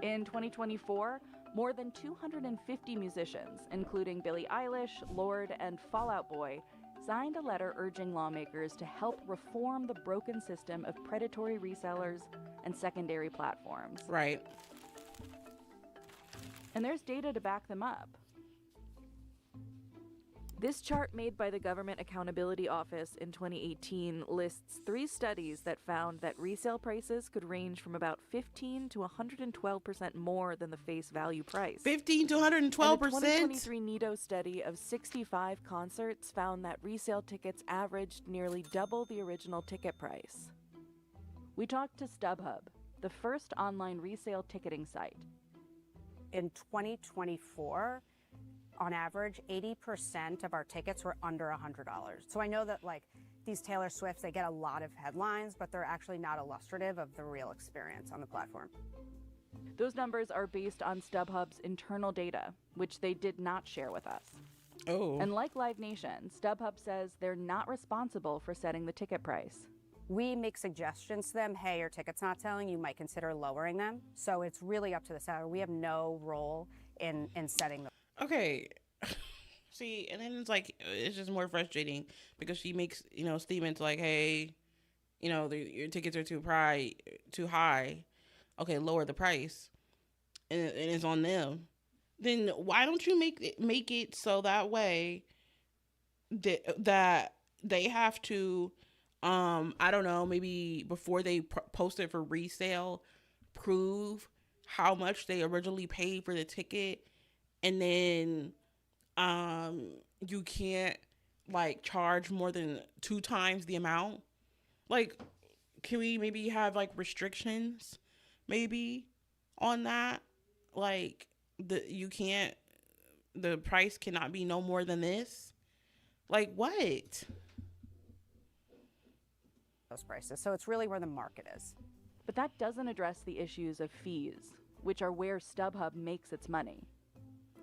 In 2024, more than 250 musicians, including Billie Eilish, Lorde, and Fall Out Boy, signed a letter urging lawmakers to help reform the broken system of predatory resellers and secondary platforms. Right. And there's data to back them up. This chart made by the Government Accountability Office in 2018 lists 3 studies that found that resale prices could range from about 15 to 112% more than the face value price. 15 to 112%? And the 2023 NITO study of 65 concerts found that resale tickets averaged nearly double the original ticket price. We talked to StubHub, the first online resale ticketing site. In 2024, on average, 80% of our tickets were under $100. So I know that like these Taylor Swifts, they get a lot of headlines, but they're actually not illustrative of the real experience on the platform. Those numbers are based on StubHub's internal data, which they did not share with us. Oh. And like Live Nation, StubHub says they're not responsible for setting the ticket price. We make suggestions to them, hey, your ticket's not selling, you might consider lowering them. So it's really up to the seller. We have no role in setting the Okay. See, and then it's like, it's just more frustrating because she makes, statements like, hey, your tickets are too high. Okay, lower the price. And it's on them. Then why don't you make it so that way that they have to, I don't know, maybe before they post it for resale, prove how much they originally paid for the ticket. And then you can't like charge more than 2 times the amount. Like, can we maybe have like restrictions maybe on that? Like the price cannot be no more than this. Like what? those prices. So it's really where the market is. But that doesn't address the issues of fees, which are where StubHub makes its money.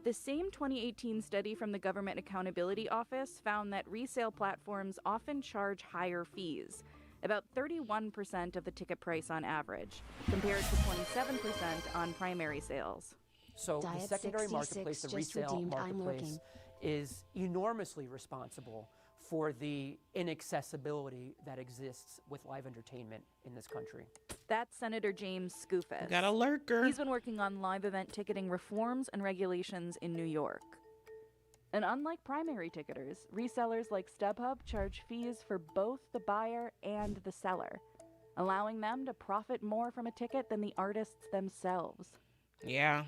The same 2018 study from the Government Accountability Office found that resale platforms often charge higher fees, about 31% of the ticket price on average, compared to 27% on primary sales. So Diet the secondary 66 marketplace, the just resale redeemed, I'm marketplace, looking. is enormously responsible for the inaccessibility that exists with live entertainment in this country. That's Senator James Skoufis. Got a lurker. He's been working on live event ticketing reforms and regulations in New York. And unlike primary ticketers, resellers like StubHub charge fees for both the buyer and the seller, allowing them to profit more from a ticket than the artists themselves. Yeah.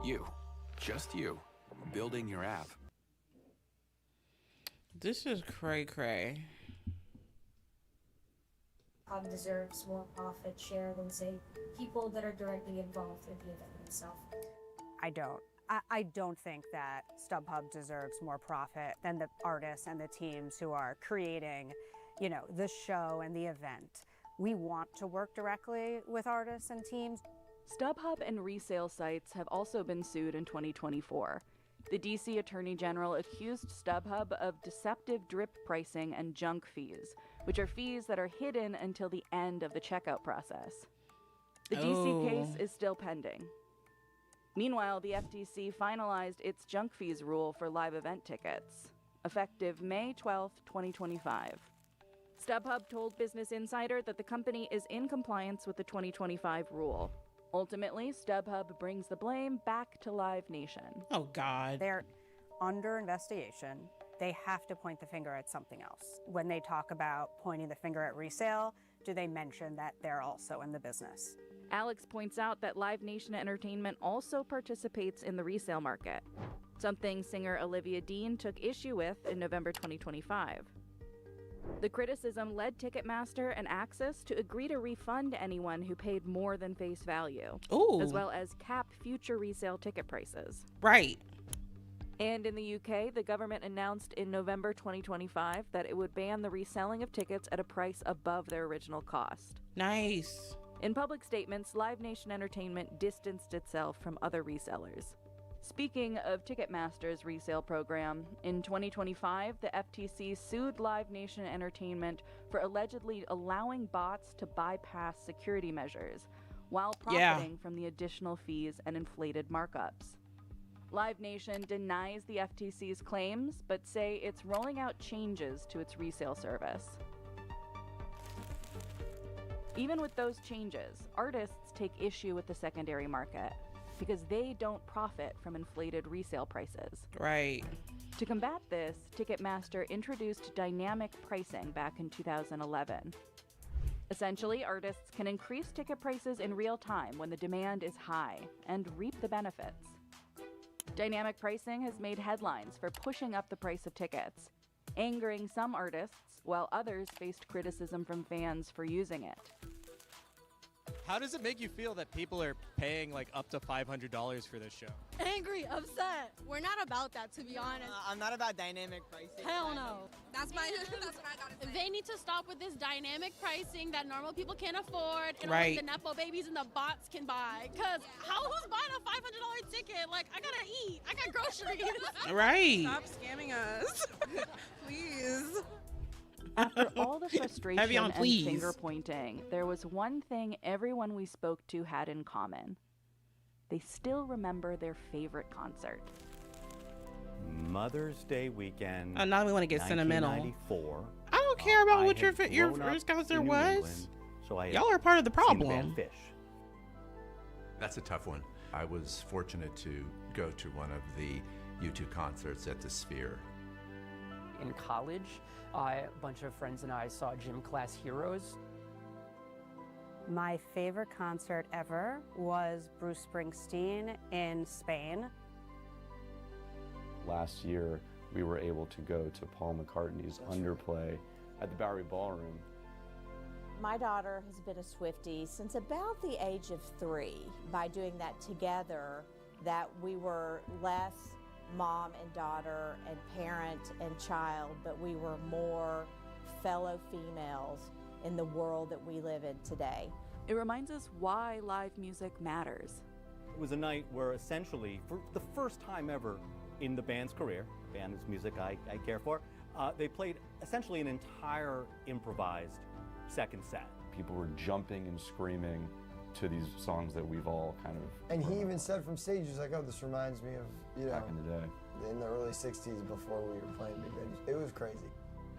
You, just you, building your app. This is cray-cray. Deserves more profit share than, say, people that are directly involved in the event itself. I don't. I don't think that StubHub deserves more profit than the artists and the teams who are creating, you know, the show and the event. We want to work directly with artists and teams. StubHub and resale sites have also been sued in 2024. The DC Attorney General accused StubHub of deceptive drip pricing and junk fees, which are fees that are hidden until the end of the checkout process. The DC case is still pending. Meanwhile, the FTC finalized its junk fees rule for live event tickets, effective May 12, 2025. StubHub told Business Insider that the company is in compliance with the 2025 rule. Ultimately, StubHub brings the blame back to Live Nation. Oh, God. They're under investigation. They have to point the finger at something else. When they talk about pointing the finger at resale, do they mention that they're also in the business? Alex points out that Live Nation Entertainment also participates in the resale market, something singer Olivia Dean took issue with in November 2025. The criticism led Ticketmaster and Axis to agree to refund anyone who paid more than face value, as well as cap future resale ticket prices. Right. And in the UK, the government announced in November 2025 that it would ban the reselling of tickets at a price above their original cost. Nice. In public statements, Live Nation Entertainment distanced itself from other resellers. Speaking of Ticketmaster's resale program, in 2025, the FTC sued Live Nation Entertainment for allegedly allowing bots to bypass security measures while profiting from the additional fees and inflated markups. Live Nation denies the FTC's claims, but say it's rolling out changes to its resale service. Even with those changes, artists take issue with the secondary market because they don't profit from inflated resale prices. Right. To combat this, Ticketmaster introduced dynamic pricing back in 2011. Essentially, artists can increase ticket prices in real time when the demand is high and reap the benefits. Dynamic pricing has made headlines for pushing up the price of tickets, angering some artists, while others faced criticism from fans for using it. How does it make you feel that people are paying like up to $500 for this show? Angry, upset. We're not about that, to be honest. I'm not about dynamic pricing. Hell no. That's what I gotta say. They need to stop with this dynamic pricing that normal people can't afford and only the Nepo babies and the bots can buy. Because who's buying a $500 ticket? Like, I gotta eat. I got groceries. Right. Stop scamming us. Please. After all the frustration Heavy on and please. finger pointing, there was one thing everyone we spoke to had in common. They still remember their favorite concert. Mother's Day weekend. Now we want to get sentimental. 1994. I don't care about what I your had your grown up first concert in New was. England, so I Y'all are part of the seen the problem. band Fish. That's a tough one. I was fortunate to go to one of the U2 concerts at the Sphere. In college, a bunch of friends and I saw Gym Class Heroes. My favorite concert ever was Bruce Springsteen in Spain. Last year, we were able to go to Paul McCartney's Underplay at the Bowery Ballroom. My daughter has been a Swiftie since about the age of 3. By doing that together, that we were less mom and daughter and parent and child, but we were more fellow females in the world that we live in today. It reminds us why live music matters. It was a night where essentially, for the first time ever in the band's career, band is music I care for, they played essentially an entire improvised second set. People were jumping and screaming to these songs that we've all kind of... And he even said from stage, he's like, oh, this reminds me of, you know, back in the day. In the early 60s before we were playing big venues. It was crazy.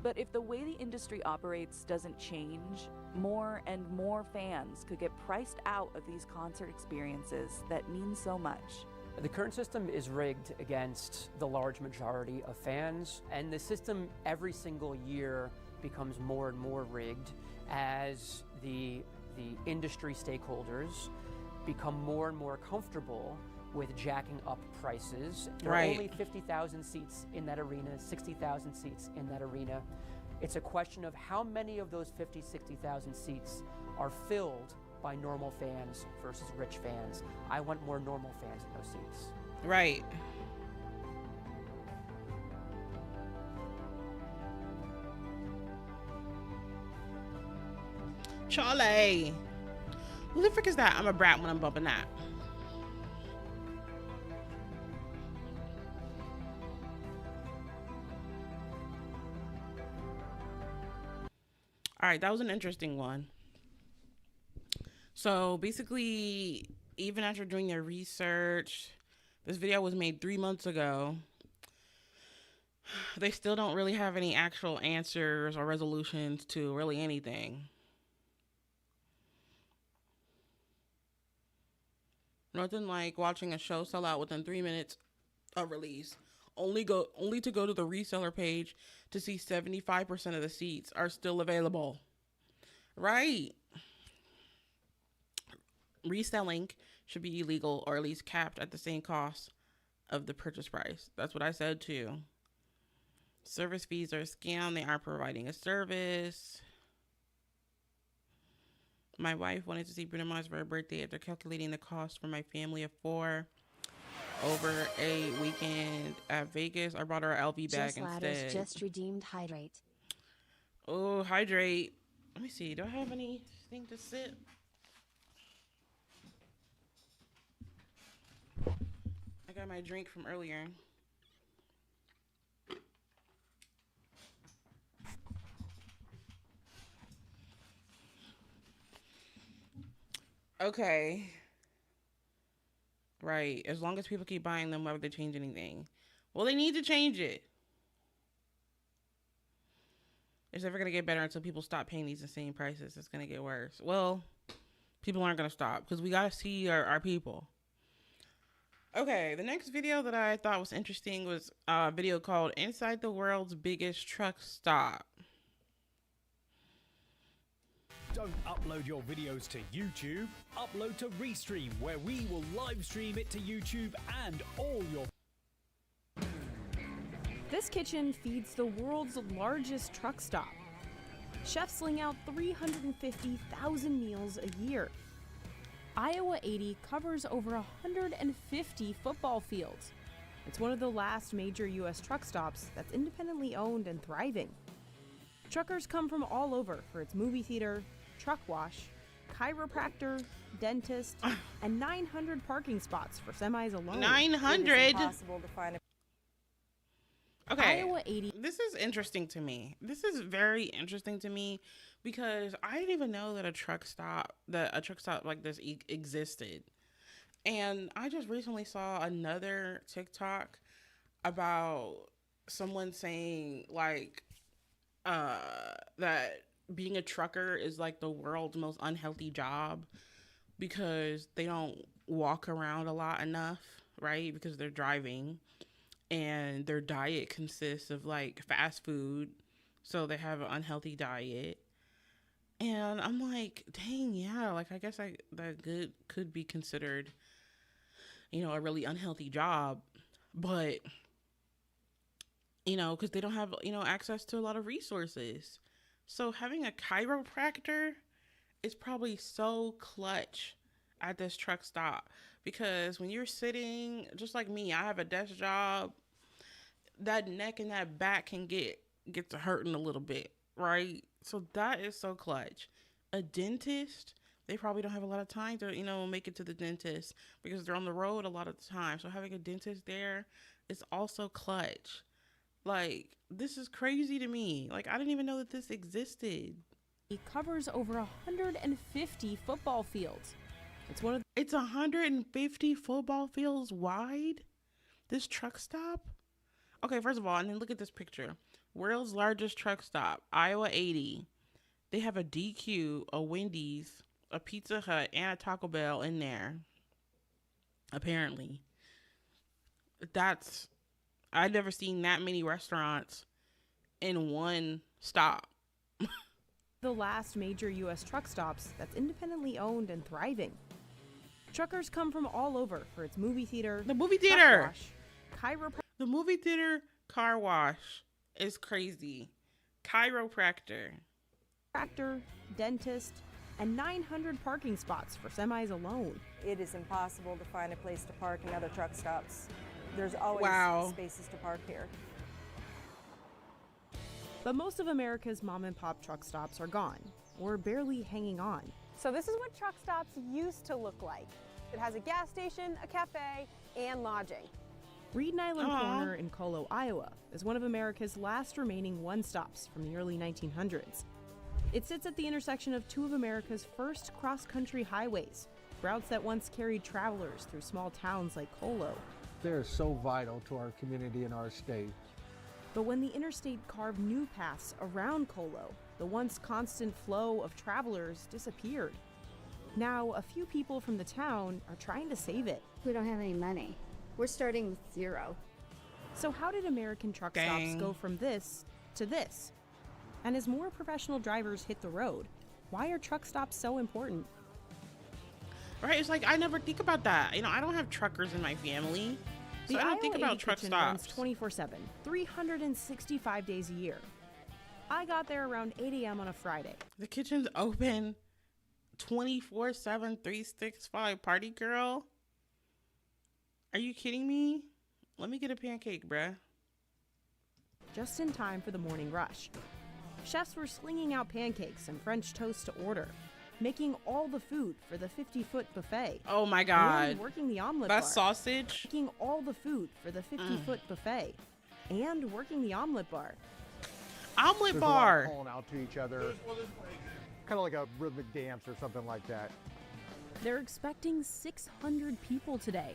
But if the way the industry operates doesn't change, more and more fans could get priced out of these concert experiences that mean so much. The current system is rigged against the large majority of fans, and the system every single year becomes more and more rigged as the industry stakeholders become more and more comfortable with jacking up prices. There are only 50,000 seats in that arena, 60,000 seats in that arena. It's a question of how many of those 50, 60,000 seats are filled by normal fans versus rich fans. I want more normal fans in those seats. Right. Charlie. Who the frick is that? I'm a brat when I'm bumping that. All right, that was an interesting one. So basically, even after doing their research, this video was made 3 months ago. They still don't really have any actual answers or resolutions to really anything. Nothing like watching a show sell out within 3 minutes of release. Only to go to the reseller page to see 75% of the seats are still available. Right. Reselling should be illegal or at least capped at the same cost of the purchase price. That's what I said too. Service fees are a scam. They aren't providing a service. My wife wanted to see Bruno Mars for her birthday. After calculating the cost for my family of 4 over a weekend at Vegas, I brought her an LV bag Just Ladders instead. just redeemed Hydrate. Oh, Hydrate. Let me see. Do I have anything to sip? I got my drink from earlier. Okay. Right. As long as people keep buying them, why would they change anything? Well, they need to change it. It's never going to get better until people stop paying these insane prices. It's going to get worse. Well, people aren't going to stop because we got to see our people. Okay, the next video that I thought was interesting was a video called Inside the World's Biggest Truck Stop. Don't upload your videos to YouTube. Upload to Restream, where we will live stream it to YouTube and all your... This kitchen feeds the world's largest truck stop. Chefs sling out 350,000 meals a year. Iowa 80 covers over 150 football fields. It's one of the last major U.S. truck stops that's independently owned and thriving. Truckers come from all over for its movie theater, truck wash, chiropractor, dentist, and 900 parking spots for semis alone. 900? It is impossible to find a Okay, Iowa 80. This is interesting to me. This is very interesting to me because I didn't even know that a truck stop like this existed. And I just recently saw another TikTok about someone saying like that being a trucker is like the world's most unhealthy job because they don't walk around a lot enough, right? Because they're driving. And their diet consists of like fast food, so they have an unhealthy diet. And I'm like, dang, yeah, like I guess that could be considered, a really unhealthy job, but because they don't have access to a lot of resources. So having a chiropractor is probably so clutch at this truck stop. Because when you're sitting, just like me, I have a desk job, that neck and that back can get to hurting a little bit, right? So that is so clutch. A dentist, they probably don't have a lot of time to, make it to the dentist because they're on the road a lot of the time. So having a dentist there is also clutch. Like, this is crazy to me. Like, I didn't even know that this existed. It covers over 150 football fields. It's 150 football fields wide? This truck stop? Okay, first of all, and then look at this picture. World's largest truck stop, Iowa 80. They have a DQ, a Wendy's, a Pizza Hut, and a Taco Bell in there. Apparently. I've never seen that many restaurants in one stop. The last major U.S. truck stops that's independently owned and thriving. Truckers come from all over for its movie theater. The movie theater! Chiropractor. The movie theater, car wash is crazy. Chiropractor. Dentist, and 900 parking spots for semis alone. It is impossible to find a place to park in other truck stops. There's always spaces to park here. But most of America's mom and pop truck stops are gone, or barely hanging on. So this is what truck stops used to look like. It has a gas station, a cafe, and lodging. Reed Island Corner in Colo, Iowa is one of America's last remaining one-stops from the early 1900s. It sits at the intersection of two of America's first cross-country highways, routes that once carried travelers through small towns like Colo. They're so vital to our community and our state. But when the interstate carved new paths around Colo, the once constant flow of travelers disappeared. Now, a few people from the town are trying to save it. We don't have any money. We're starting with zero. So how did American truck stops go from this to this? And as more professional drivers hit the road, why are truck stops so important? Right, it's like I never think about that. You know, I don't have truckers in my family, so The I don't think Iowa about 80 truck Kitchen stops. runs 24/7, 365 days a year. I got there around 8 a.m. on a Friday. The kitchen's open 24/7, 365. Party girl? Are you kidding me? Let me get a pancake, bruh. Just in time for the morning rush. Chefs were slinging out pancakes and French toast to order, making all the food for the 50-foot buffet. Oh my God. And working the omelet That's bar. sausage? Making all the food for the 50-foot buffet. And working the omelet bar. Omelet There's bar. A lot of calling out to each other. Kind of like a rhythmic dance or something like that. They're expecting 600 people today.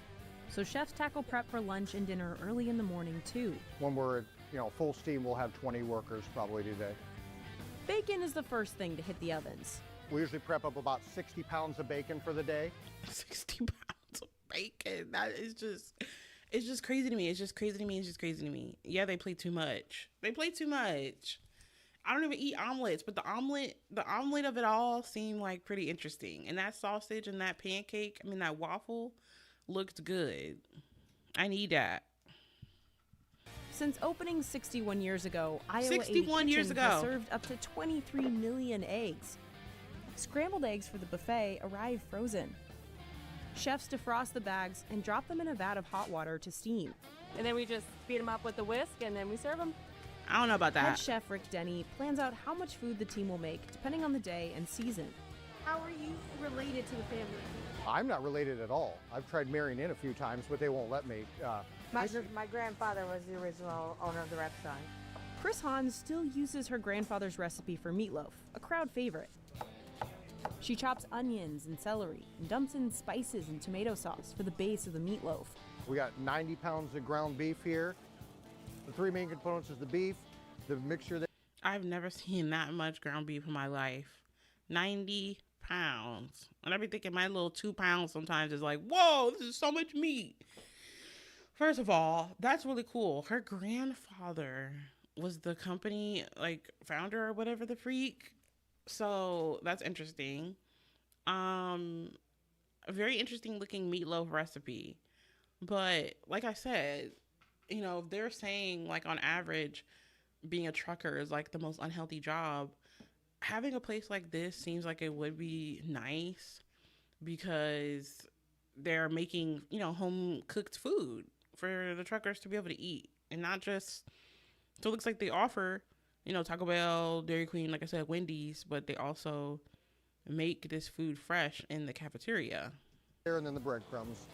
So chefs tackle prep for lunch and dinner early in the morning too. When we're at, full steam, we'll have 20 workers probably today. Bacon is the first thing to hit the ovens. We usually prep up about 60 pounds of bacon for the day. 60 pounds of bacon. That is it's just crazy to me. It's just crazy to me. It's just crazy to me. Yeah, they play too much. They play too much. I don't even eat omelets, but the omelet of it all seemed like pretty interesting. And that sausage and that pancake, that waffle looked good. I need that. Since opening 61 years ago, Iowa 61 80 years Kitchen has ago. served up to 23 million eggs. Scrambled eggs for the buffet arrive frozen. Chefs defrost the bags and drop them in a vat of hot water to steam. And then we just beat them up with a whisk and then we serve them. I don't know about Head that. chef Rick Denny plans out how much food the team will make depending on the day and season. How are you related to the family? I'm not related at all. I've tried marrying in a few times, but they won't let me. My grandfather was the original owner of the restaurant. Chris Hahn still uses her grandfather's recipe for meatloaf, a crowd favorite. She chops onions and celery and dumps in spices and tomato sauce for the base of the meatloaf. We got 90 pounds of ground beef here. The three main components is the beef, the mixture that I've never seen that much ground beef in my life. 90 pounds. And I be thinking my little 2 pounds sometimes is like, whoa, this is so much meat. First of all, that's really cool. Her grandfather was the company founder or whatever the freak. So that's interesting. A very interesting looking meatloaf recipe. But like I said, if they're saying on average being a trucker is the most unhealthy job, having a place like this seems like it would be nice because they're making, home cooked food for the truckers to be able to eat, and not just, so it looks like they offer, Taco Bell, Dairy Queen, like I said, Wendy's, but they also make this food fresh in the cafeteria. there and then the breadcrumbs.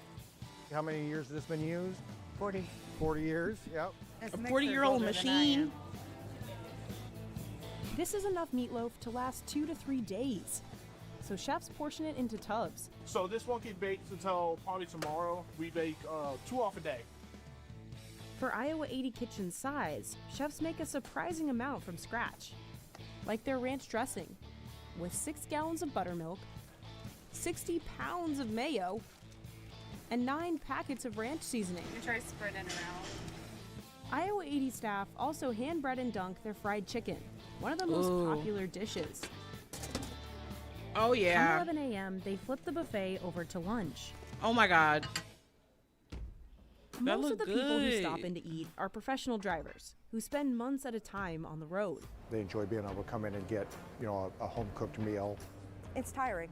How many years has this been used? 40. 40 years, yep. A 40-year-old machine. This is enough meatloaf to last 2 to 3 days. So chefs portion it into tubs. So this won't get baked until probably tomorrow. We bake 2 off a day. For Iowa 80 Kitchen's size, chefs make a surprising amount from scratch. Like their ranch dressing, with 6 gallons of buttermilk, 60 pounds of mayo, and 9 packets of ranch seasoning. We try spreading it around. Iowa 80 staff also hand bread and dunk their fried chicken, one of the most Ooh. popular dishes. Oh, yeah. Come 11 a.m., they flip the buffet over to lunch. Oh, my God. That Most of looked the people who good. stop in to eat are professional drivers who spend months at a time on the road. They enjoy being able to come in and get, a home-cooked meal. It's tiring.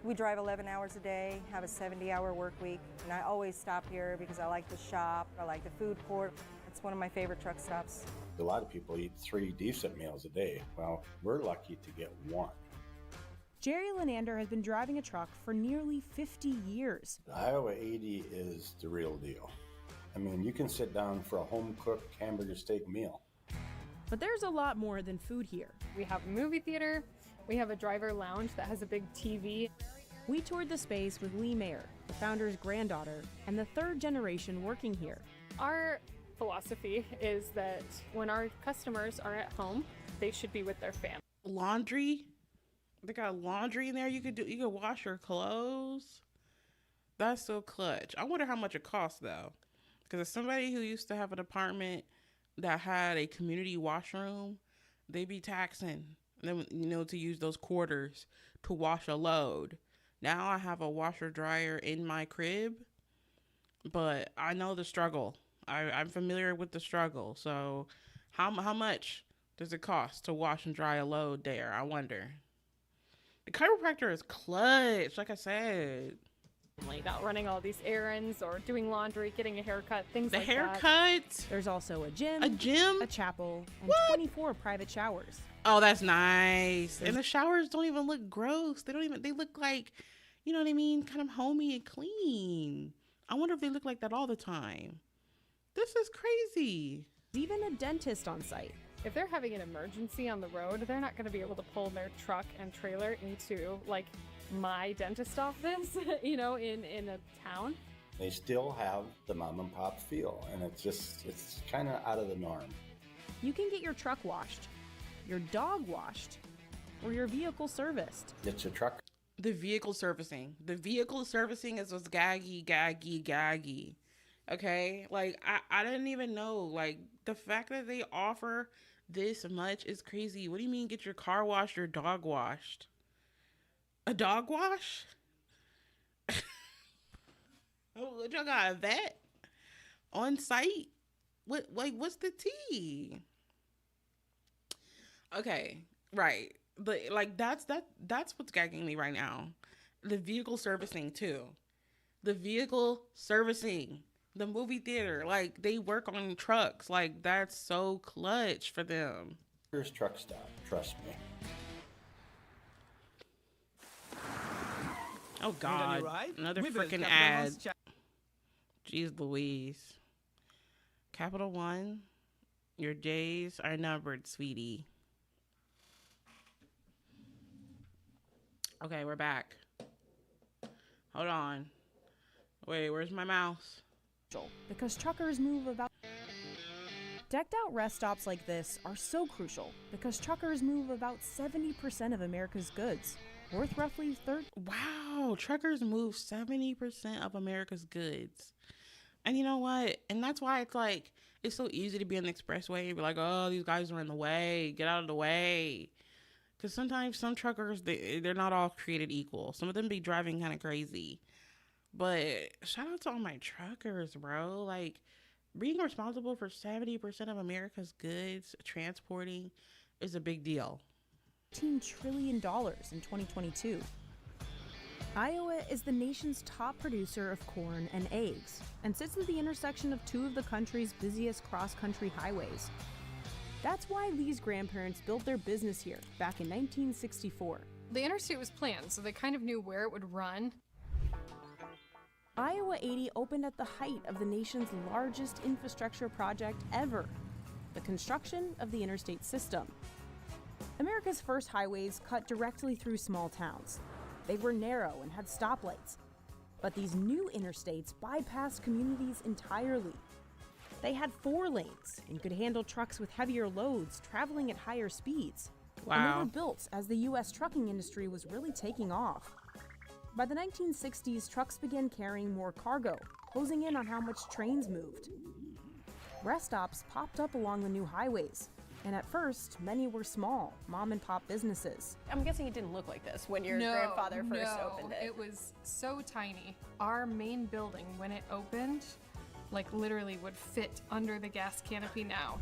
We drive 11 hours a day, have a 70-hour work week, and I always stop here because I like the shop, I like the food court. It's one of my favorite truck stops. A lot of people eat 3 decent meals a day. Well, we're lucky to get 1. Jerry Lenander has been driving a truck for nearly 50 years. The Iowa 80 is the real deal. I mean, you can sit down for a home-cooked hamburger steak meal. But there's a lot more than food here. We have a movie theater. We have a driver lounge that has a big TV. We toured the space with Lee Mayer, the founder's granddaughter, and the 3rd generation working here. Our philosophy is that when our customers are at home, they should be with their family. Laundry? They got laundry in there. You could wash your clothes. That's so clutch. I wonder how much it costs though. Because as somebody who used to have an apartment that had a community washroom, they be taxing them, to use those quarters to wash a load. Now I have a washer dryer in my crib, but I know the struggle. I'm familiar with the struggle. So how much does it cost to wash and dry a load there? I wonder. The chiropractor is clutch, like I said. Like out running all these errands or doing laundry, getting a haircut, things The like that. haircut. There's also a gym, a chapel, and What? 24 private showers. Oh, that's nice. And the showers don't even look gross. They look like, you know what I mean? Kind of homey and clean. I wonder if they look like that all the time. This is crazy. Even a dentist on site. If they're having an emergency on the road, they're not going to be able to pull their truck and trailer into like my dentist office, in a town. They still have the mom and pop feel, and it's kind of out of the norm. You can get your truck washed, your dog washed, or your vehicle serviced. It's a truck. The vehicle servicing. The vehicle servicing is what's gaggy. Okay? Like, I didn't even know. Like, the fact that they offer this much is crazy. What do you mean get your car washed or dog washed? A dog wash? Oh, y'all got a vet on site? What's the tea? Okay, right. But like that's what's gagging me right now. The vehicle servicing too. The vehicle servicing. The movie theater. Like they work on trucks. Like that's so clutch for them. Here's Truck Stop. Trust me. Oh God! Another freaking ad. Jeez Louise. Capital One, your days are numbered, sweetie. Okay, we're back. Hold on. Wait, where's my mouse? Because truckers move about. Decked out rest stops like this are so crucial because truckers move about 70% of America's goods, worth roughly Wow, truckers move 70% of America's goods. And you know what? And that's why it's so easy to be on the expressway and be like, oh, these guys are in the way. Get out of the way. Because sometimes some truckers, they're not all created equal. Some of them be driving kind of crazy. But shout out to all my truckers, bro. Like, being responsible for 70% of America's goods, transporting, is a big deal. $18 trillion in 2022. Iowa is the nation's top producer of corn and eggs, and sits at the intersection of two of the country's busiest cross-country highways. That's why Lee's grandparents built their business here back in 1964. The interstate was planned, so they kind of knew where it would run. Iowa 80 opened at the height of the nation's largest infrastructure project ever, the construction of the interstate system. America's first highways cut directly through small towns. They were narrow and had stoplights. But these new interstates bypassed communities entirely. They had 4 lanes and could handle trucks with heavier loads traveling at higher speeds. Wow. And they were built as the U.S. trucking industry was really taking off. By the 1960s, trucks began carrying more cargo, closing in on how much trains moved. Rest stops popped up along the new highways, and at first, many were small, mom-and-pop businesses. I'm guessing it didn't look like this when your grandfather first opened it. It was so tiny. Our main building, when it opened, like literally would fit under the gas canopy now.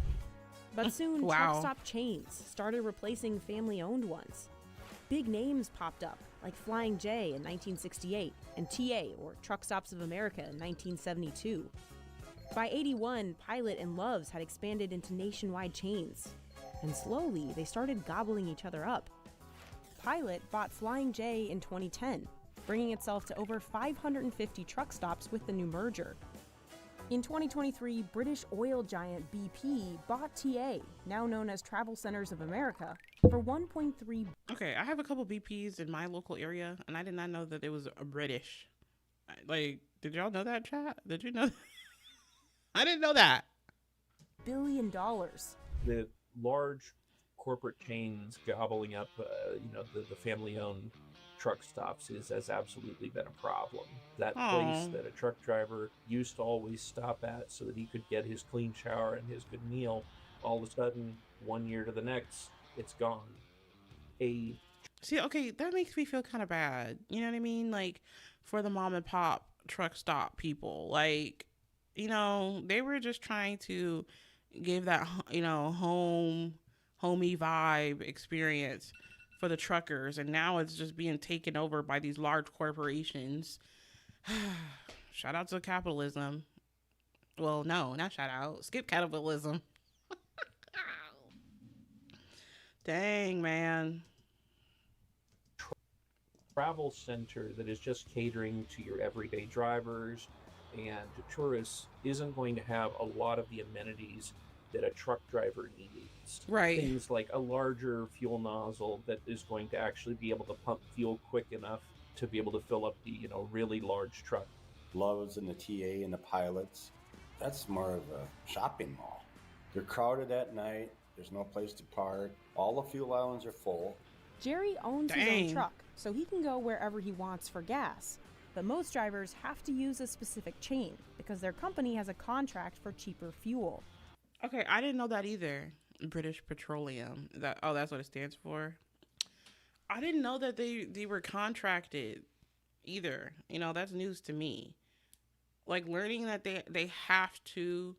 But soon, Wow. truck stop chains started replacing family-owned ones. Big names popped up, like Flying J in 1968 and TA, or Truck Stops of America, in 1972. By 81, Pilot and Love's had expanded into nationwide chains, and slowly they started gobbling each other up. Pilot bought Flying J in 2010, bringing itself to over 550 truck stops with the new merger. In 2023, British oil giant BP bought TA, now known as Travel Centers of America, for $1.3. Okay, I have a couple BPs in my local area, and I did not know that it was a British. Like, did y'all know that, chat? Did you know that? I didn't know that. $1 billion. The large corporate chains gobbling up, the family-owned truck stops has absolutely been a problem. That place that a truck driver used to always stop at so that he could get his clean shower and his good meal, all of a sudden, 1 year to the next, it's gone. See, okay, that makes me feel kind of bad. You know what I mean? Like, for the mom and pop truck stop people. Like, they were just trying to give that, homey vibe experience for the truckers. And now it's just being taken over by these large corporations. Shout out to capitalism. Well, no, not shout out. Skip capitalism. Dang, man. Travel center that is just catering to your everyday drivers and tourists isn't going to have a lot of the amenities that a truck driver needs. Right. Things like a larger fuel nozzle that is going to actually be able to pump fuel quick enough to be able to fill up the, really large truck. Loves and the TA and the pilots, that's more of a shopping mall. They're crowded at night. There's no place to park. All the fuel islands are full. Jerry owns his Dang. own truck, so he can go wherever he wants for gas. But most drivers have to use a specific chain because their company has a contract for cheaper fuel. Okay, I didn't know that either. British Petroleum. That's what it stands for. I didn't know that they were contracted either. That's news to me. Like, learning that they have to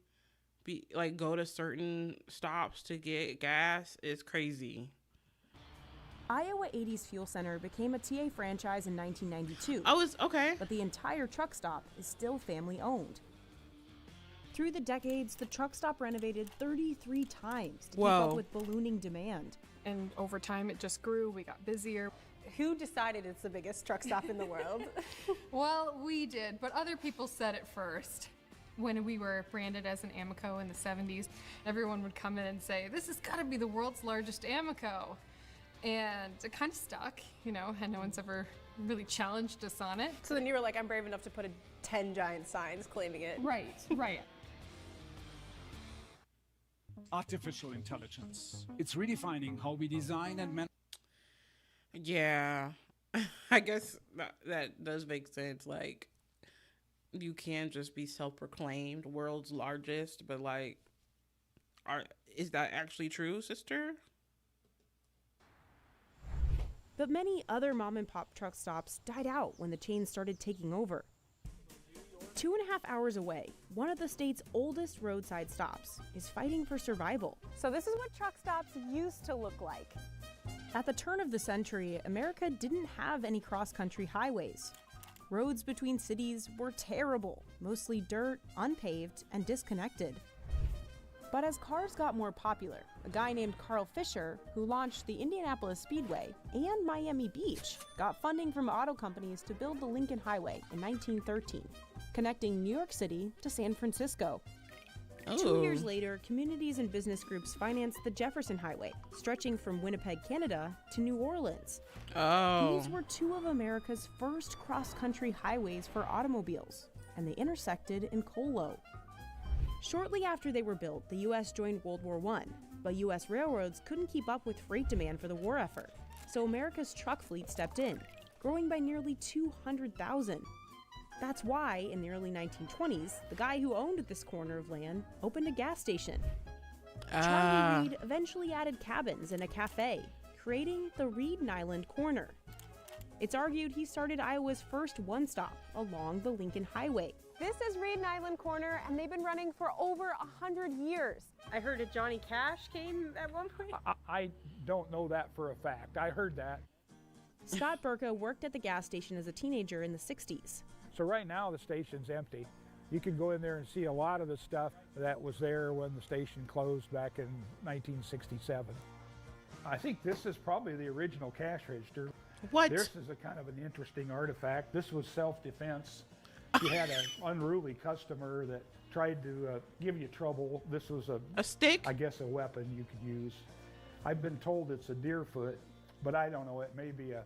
be like go to certain stops to get gas is crazy. Iowa 80's Fuel Center became a TA franchise in 1992. Oh, it's okay. But the entire truck stop is still family owned. Through the decades, the truck stop renovated 33 times to keep up with ballooning demand. And over time, it just grew. We got busier. Who decided it's the biggest truck stop in the world? Well, we did, but other people said it first. When we were branded as an Amoco in the 70s, everyone would come in and say, "This has got to be the world's largest Amoco." And it kind of stuck, and no one's ever really challenged us on it. So then you were like, I'm brave enough to put 10 giant signs claiming it. Right. Artificial intelligence. It's redefining how we design and manage. Yeah. I guess that does make sense. Like, you can just be self-proclaimed world's largest, but like, is that actually true, sister? But many other mom and pop truck stops died out when the chain started taking over. 2.5 hours away, one of the state's oldest roadside stops is fighting for survival. So this is what truck stops used to look like. At the turn of the century, America didn't have any cross-country highways. Roads between cities were terrible, mostly dirt, unpaved, and disconnected. But as cars got more popular, a guy named Carl Fisher, who launched the Indianapolis Speedway and Miami Beach, got funding from auto companies to build the Lincoln Highway in 1913, connecting New York City to San Francisco. 2 years later, communities and business groups financed the Jefferson Highway, stretching from Winnipeg, Canada to New Orleans. These were two of America's first cross-country highways for automobiles, and they intersected in Colo. Shortly after they were built, the U.S. joined World War I, but U.S. railroads couldn't keep up with freight demand for the war effort, so America's truck fleet stepped in, growing by nearly 200,000. That's why, in the early 1920s, the guy who owned this corner of land opened a gas station. Charlie Reed eventually added cabins and a cafe, creating the Reed Island Corner. It's argued he started Iowa's first one-stop along the Lincoln Highway. This is Reed Island Corner, and they've been running for over 100 years. I heard a Johnny Cash came at one point. I don't know that for a fact. I heard that. Scott Burka worked at the gas station as a teenager in the 60s. So right now the station's empty. You can go in there and see a lot of the stuff that was there when the station closed back in 1967. I think this is probably the original cash register. What? This is a kind of an interesting artifact. This was self-defense. You had an unruly customer that tried to give you trouble. This was a stick? I guess a weapon you could use. I've been told it's a deer foot, but I don't know. It may be a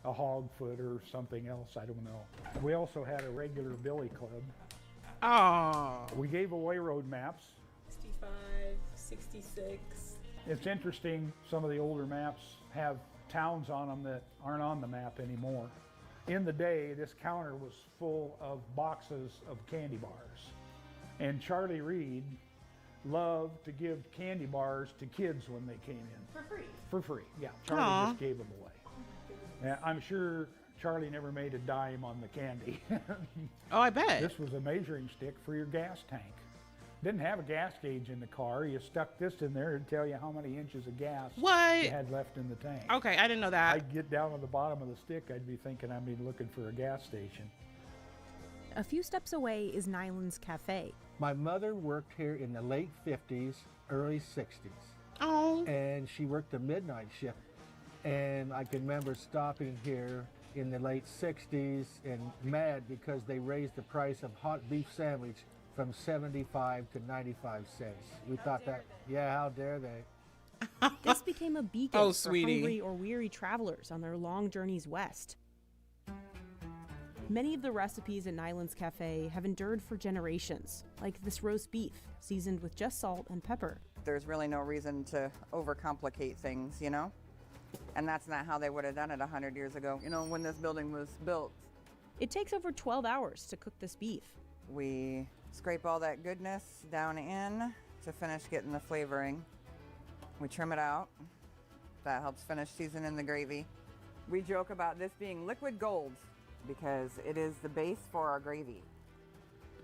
hog foot or something else. I don't know. We also had a regular billy club. Oh. We gave away road maps. 65, 66. It's interesting, some of the older maps have towns on them that aren't on the map anymore. In the day, this counter was full of boxes of candy bars. And Charlie Reed loved to give candy bars to kids when they came in. For free. For free, yeah. Charlie Aw. just gave them away. And I'm sure Charlie never made a dime on the candy. Oh, I bet. This was a measuring stick for your gas tank. Didn't have a gas gauge in the car. You stuck this in there to tell you how many inches of gas What? you had left in the tank. Okay, I didn't know that. I'd get down on the bottom of the stick, I'd be thinking I'd be looking for a gas station. A few steps away is Nyland's Cafe. My mother worked here in the late 50s, early 60s. Oh. And she worked the midnight shift. And I can remember stopping here in the late 60s and mad because they raised the price of hot beef sandwich from 75 to 95 cents. We thought that, yeah, how dare they? This became a beacon Oh, for sweetie. hungry or weary travelers on their long journeys west. Many of the recipes at Nyland's Cafe have endured for generations, like this roast beef, seasoned with just salt and pepper. There's really no reason to overcomplicate things, you know? And that's not how they would have done it 100 years ago, you know, when this building was built. It takes over 12 hours to cook this beef. We scrape all that goodness down in to finish getting the flavoring. We trim it out. That helps finish seasoning the gravy. We joke about this being liquid gold because it is the base for our gravy.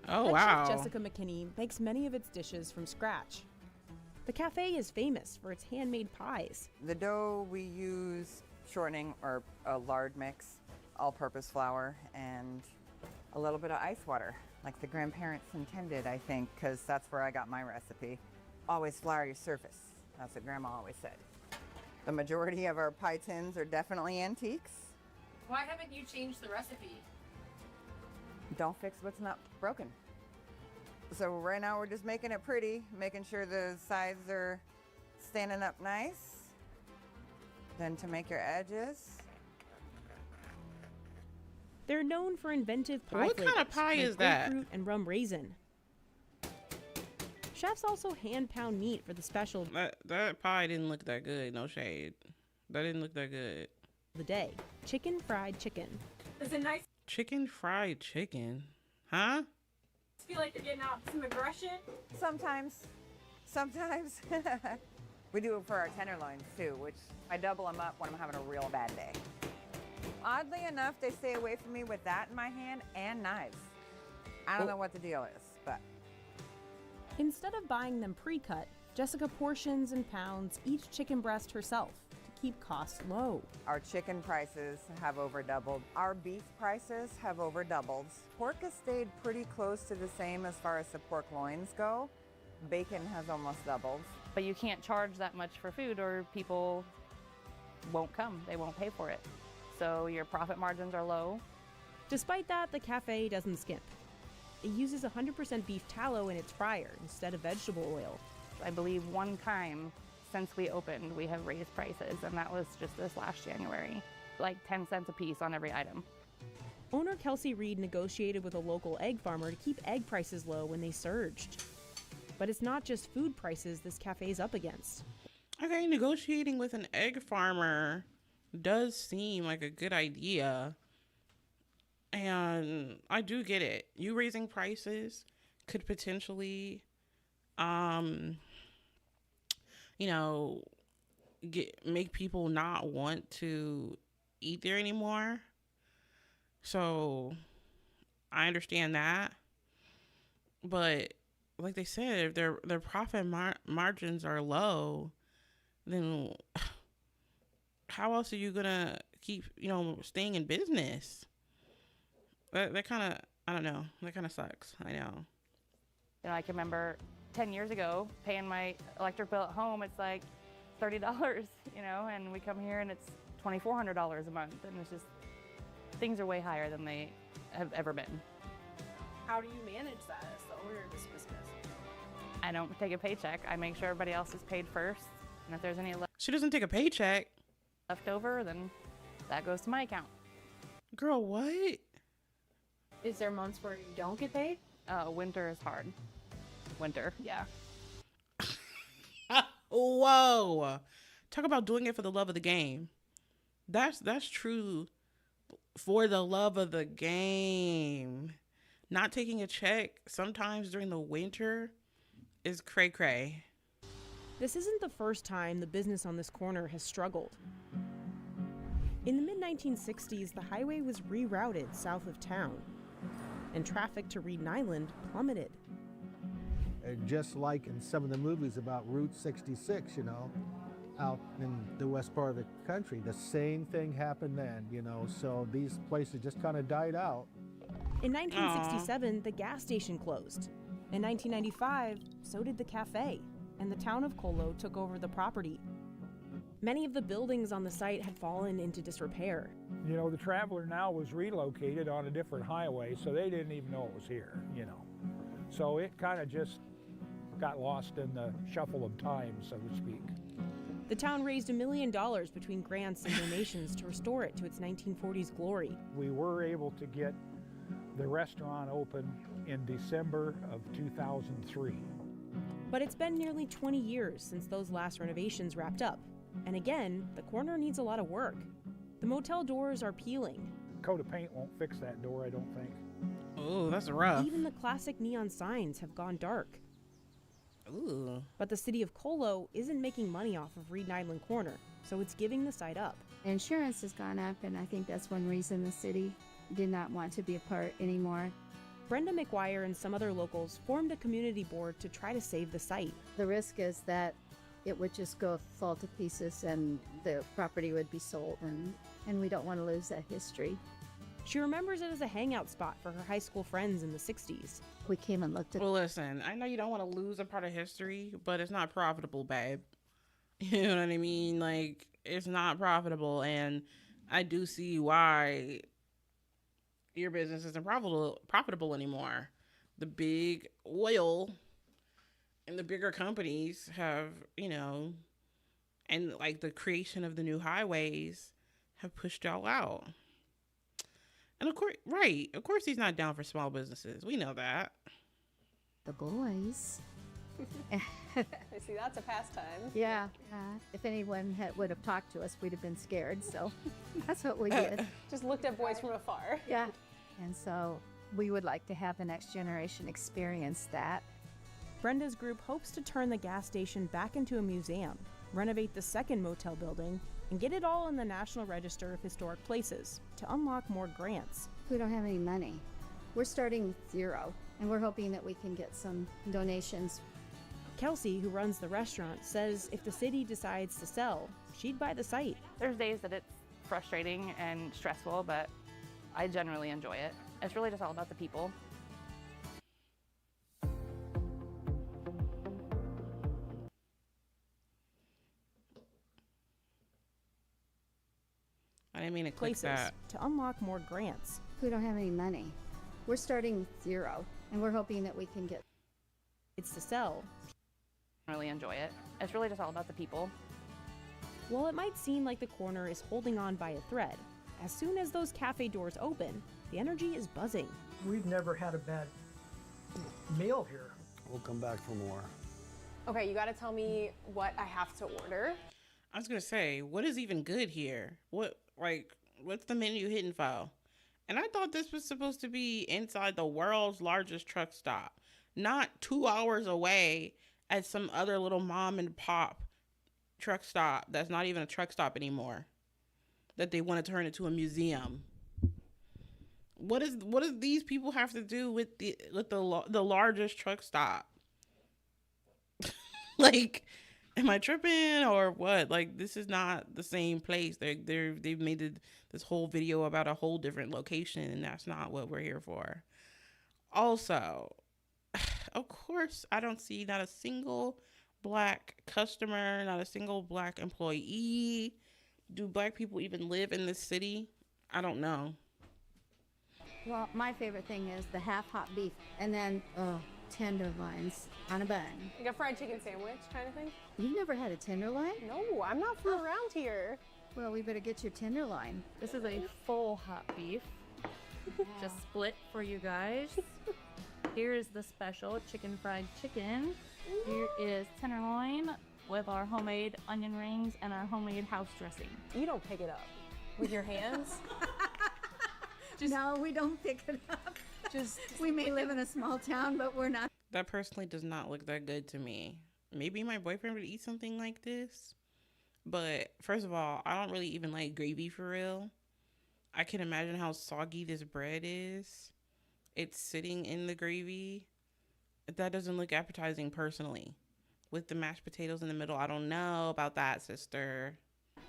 Oh, Head wow. Chef Jessica McKinney makes many of its dishes from scratch. The cafe is famous for its handmade pies. The dough we use shortening or a lard mix, all-purpose flour, and a little bit of ice water, like the grandparents intended, I think, because that's where I got my recipe. Always flour your surface. That's what Grandma always said. The majority of our pie tins are definitely antiques. Why haven't you changed the recipe? Don't fix what's not broken. So right now we're just making it pretty, making sure the sides are standing up nice. Then to make your edges. They're known for inventive pie What kind of flavors, pie like is that? grapefruit and rum raisin. Chefs also hand pound meat for the special That pie didn't look that good. No shade. That didn't look that good. of the day, chicken fried chicken. Is it nice Chicken fried chicken. Huh? to feel like you're getting out some aggression? Sometimes. We do it for our tenderloins too, which I double them up when I'm having a real bad day. Oddly enough, they stay away from me with that in my hand and knives. I don't know what the deal is, but Instead of buying them pre-cut, Jessica portions and pounds each chicken breast herself to keep costs low. our chicken prices have over doubled. Our beef prices have over doubled. Pork has stayed pretty close to the same as far as the pork loins go. Bacon has almost doubled. But you can't charge that much for food or people won't come. They won't pay for it. So your profit margins are low. Despite that, the cafe doesn't skimp. It uses 100% beef tallow in its fryer instead of vegetable oil. I believe one time since we opened, we have raised prices, and that was just this last January. Like 10 cents a piece on every item. Owner Kelsey Reed negotiated with a local egg farmer to keep egg prices low when they surged. But it's not just food prices this cafe's up against. Okay, negotiating with an egg farmer does seem like a good idea. And I do get it. You raising prices could potentially, make people not want to eat there anymore. So I understand that. But like they said, if their profit margins are low, then how else are you gonna keep staying in business? That kind of, I don't know, that kind of sucks. I know. I can remember 10 years ago paying my electric bill at home. It's like $30, and we come here and it's $2,400 a month, and it's just things are way higher than they have ever been. How do you manage that as the owner of this business? I don't take a paycheck. I make sure everybody else is paid first, and if there's any She doesn't take a paycheck. left over, then that goes to my account. Girl, what? Is there months where you don't get paid? Winter is hard. Winter, yeah. Whoa. Talk about doing it for the love of the game. That's true. For the love of the game. Not taking a check sometimes during the winter is cray cray. This isn't the first time the business on this corner has struggled. In the mid-1960s, the highway was rerouted south of town, and traffic to Reedon Island plummeted. Just like in some of the movies about Route 66, out in the west part of the country, the same thing happened then, so these places just kind of died out. In 1967, the gas station closed. In 1995, so did the cafe, and the town of Colo took over the property. Many of the buildings on the site had fallen into disrepair. The Traveler now was relocated on a different highway, so they didn't even know it was here, So it kind of just got lost in the shuffle of time, so to speak. The town raised $1 million between grants and donations to restore it to its 1940s glory. We were able to get the restaurant open in December of 2003. But it's been nearly 20 years since those last renovations wrapped up. And again, the corner needs a lot of work. The motel doors are peeling. Coat of paint won't fix that door, I don't think. Oh, that's rough. Even the classic neon signs have gone dark. Ooh. But the city of Colo isn't making money off of Reedon Island Corner, so it's giving the site up. Insurance has gone up, and I think that's one reason the city did not want to be a part anymore. Brenda McGuire and some other locals formed a community board to try to save the site. The risk is that it would just go fall to pieces and the property would be sold, and we don't want to lose that history. She remembers it as a hangout spot for her high school friends in the 60s. We came and looked at Well, listen, I know you don't want to lose a part of history, but it's not profitable, babe. You know what I mean? Like, it's not profitable, and I do see why your business isn't profitable anymore. The big oil and the bigger companies have, and like the creation of the new highways have pushed y'all out. And of course he's not down for small businesses. We know that. the boys. See, that's a pastime. Yeah. If anyone would have talked to us, we'd have been scared. So that's what we did. Just looked at boys from afar. Yeah. And so we would like to have the next generation experience that. Brenda's group hopes to turn the gas station back into a museum, renovate the second motel building, and get it all in the National Register of Historic Places to unlock more grants. We don't have any money. We're starting with zero, and we're hoping that we can get some donations. Kelsey, who runs the restaurant, says if the city decides to sell, she'd buy the site. There's days that it's frustrating and stressful, but I generally enjoy it. It's really just all about the people. I didn't mean to click that. To unlock more grants. We don't have any money. We're starting with zero, and we're hoping that we can get it's to sell. I really enjoy it. It's really just all about the people. While it might seem like the corner is holding on by a thread, as soon as those cafe doors open, the energy is buzzing. We've never had a bad meal here. We'll come back for more. Okay, you gotta tell me what I have to order. I was gonna say, what is even good here? What's the menu hidden for? And I thought this was supposed to be inside the world's largest truck stop, not 2 hours away at some other little mom and pop truck stop that's not even a truck stop anymore, that they want to turn into a museum. What does these people have to do with the largest truck stop? Like, am I tripping or what? Like, this is not the same place. They've made this whole video about a whole different location, and that's not what we're here for. Also, of course, I don't see not a single black customer, not a single black employee. Do black people even live in this city? I don't know. Well, my favorite thing is the half-hot beef, and then tenderloins on a bun. Like a fried chicken sandwich kind of thing? You've never had a tenderloin? No, I'm not from around here. Well, we better get your tenderloin. This is a full hot beef, just split for you guys. Here is the special chicken fried chicken. Here is tenderloin, with our homemade onion rings and our homemade house dressing. You don't pick it up with your hands? No, we don't pick it up. We may live in a small town, but we're not. That personally does not look that good to me. Maybe my boyfriend would eat something like this. But first of all, I don't really even like gravy for real. I can imagine how soggy this bread is. It's sitting in the gravy. That doesn't look appetizing personally. With the mashed potatoes in the middle, I don't know about that, sister.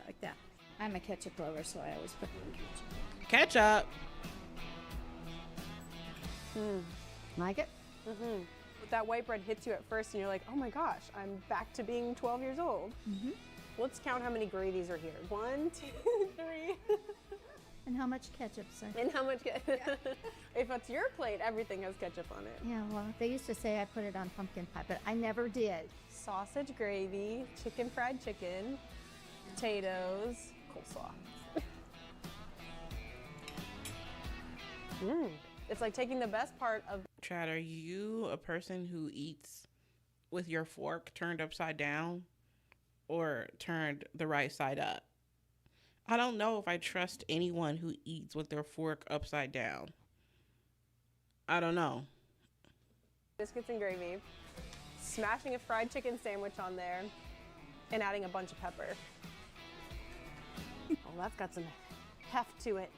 Like that. I'm a ketchup lover, so I always put it in ketchup. Ketchup! Like it? Mm-hmm. That white bread hits you at first and you're like, oh my gosh, I'm back to being 12 years old. Mm-hmm. Let's count how many gravies are here. 1, 2, 3. And how much ketchup, sir? And how much If it's your plate, everything has ketchup on it. Yeah, well, they used to say I put it on pumpkin pie, but I never did. Sausage gravy, fried chicken, potatoes, coleslaw. It's like taking the best part of... Chad, are you a person who eats with your fork turned upside down or turned the right side up? I don't know if I trust anyone who eats with their fork upside down. I don't know. Biscuits and gravy, smashing a fried chicken sandwich on there, and adding a bunch of pepper. Well, that's got some heft to it.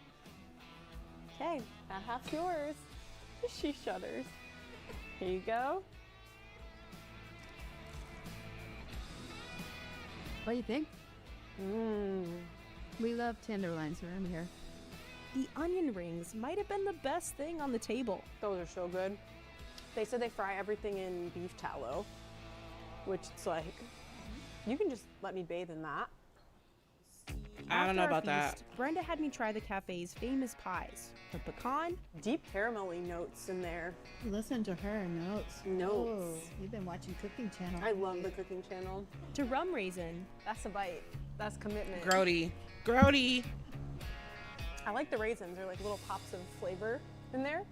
Okay, that half's yours. She shudders. Here you go. What do you think? We love tenderloins around here. The onion rings might have been the best thing on the table. Those are so good. They said they fry everything in beef tallow, which it's like, you can just let me bathe in that. I don't know After our about that. feast, Brenda had me try the cafe's famous pies. The pecan. Deep caramelly notes in there. Listen to her notes. Notes. Oh, you've been watching Cooking Channel. I love the Cooking Channel. To rum raisin. That's a bite. That's commitment. Grody. Grody. I like the raisins. They're like little pops of flavor in there.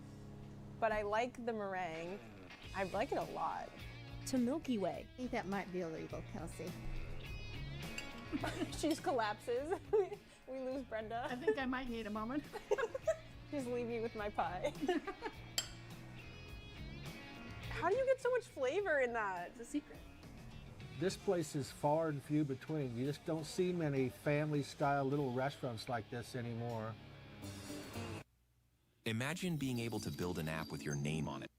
But I like the meringue. I like it a lot. To Milky Way. I think that might be illegal, Kelsey. She just collapses. We lose Brenda. I think I might need a moment. Just leave me with my pie. How do you get so much flavor in that? It's a secret. This place is far and few between. You just don't see many family-style little restaurants like this anymore. Imagine being able to build an app with your name on it.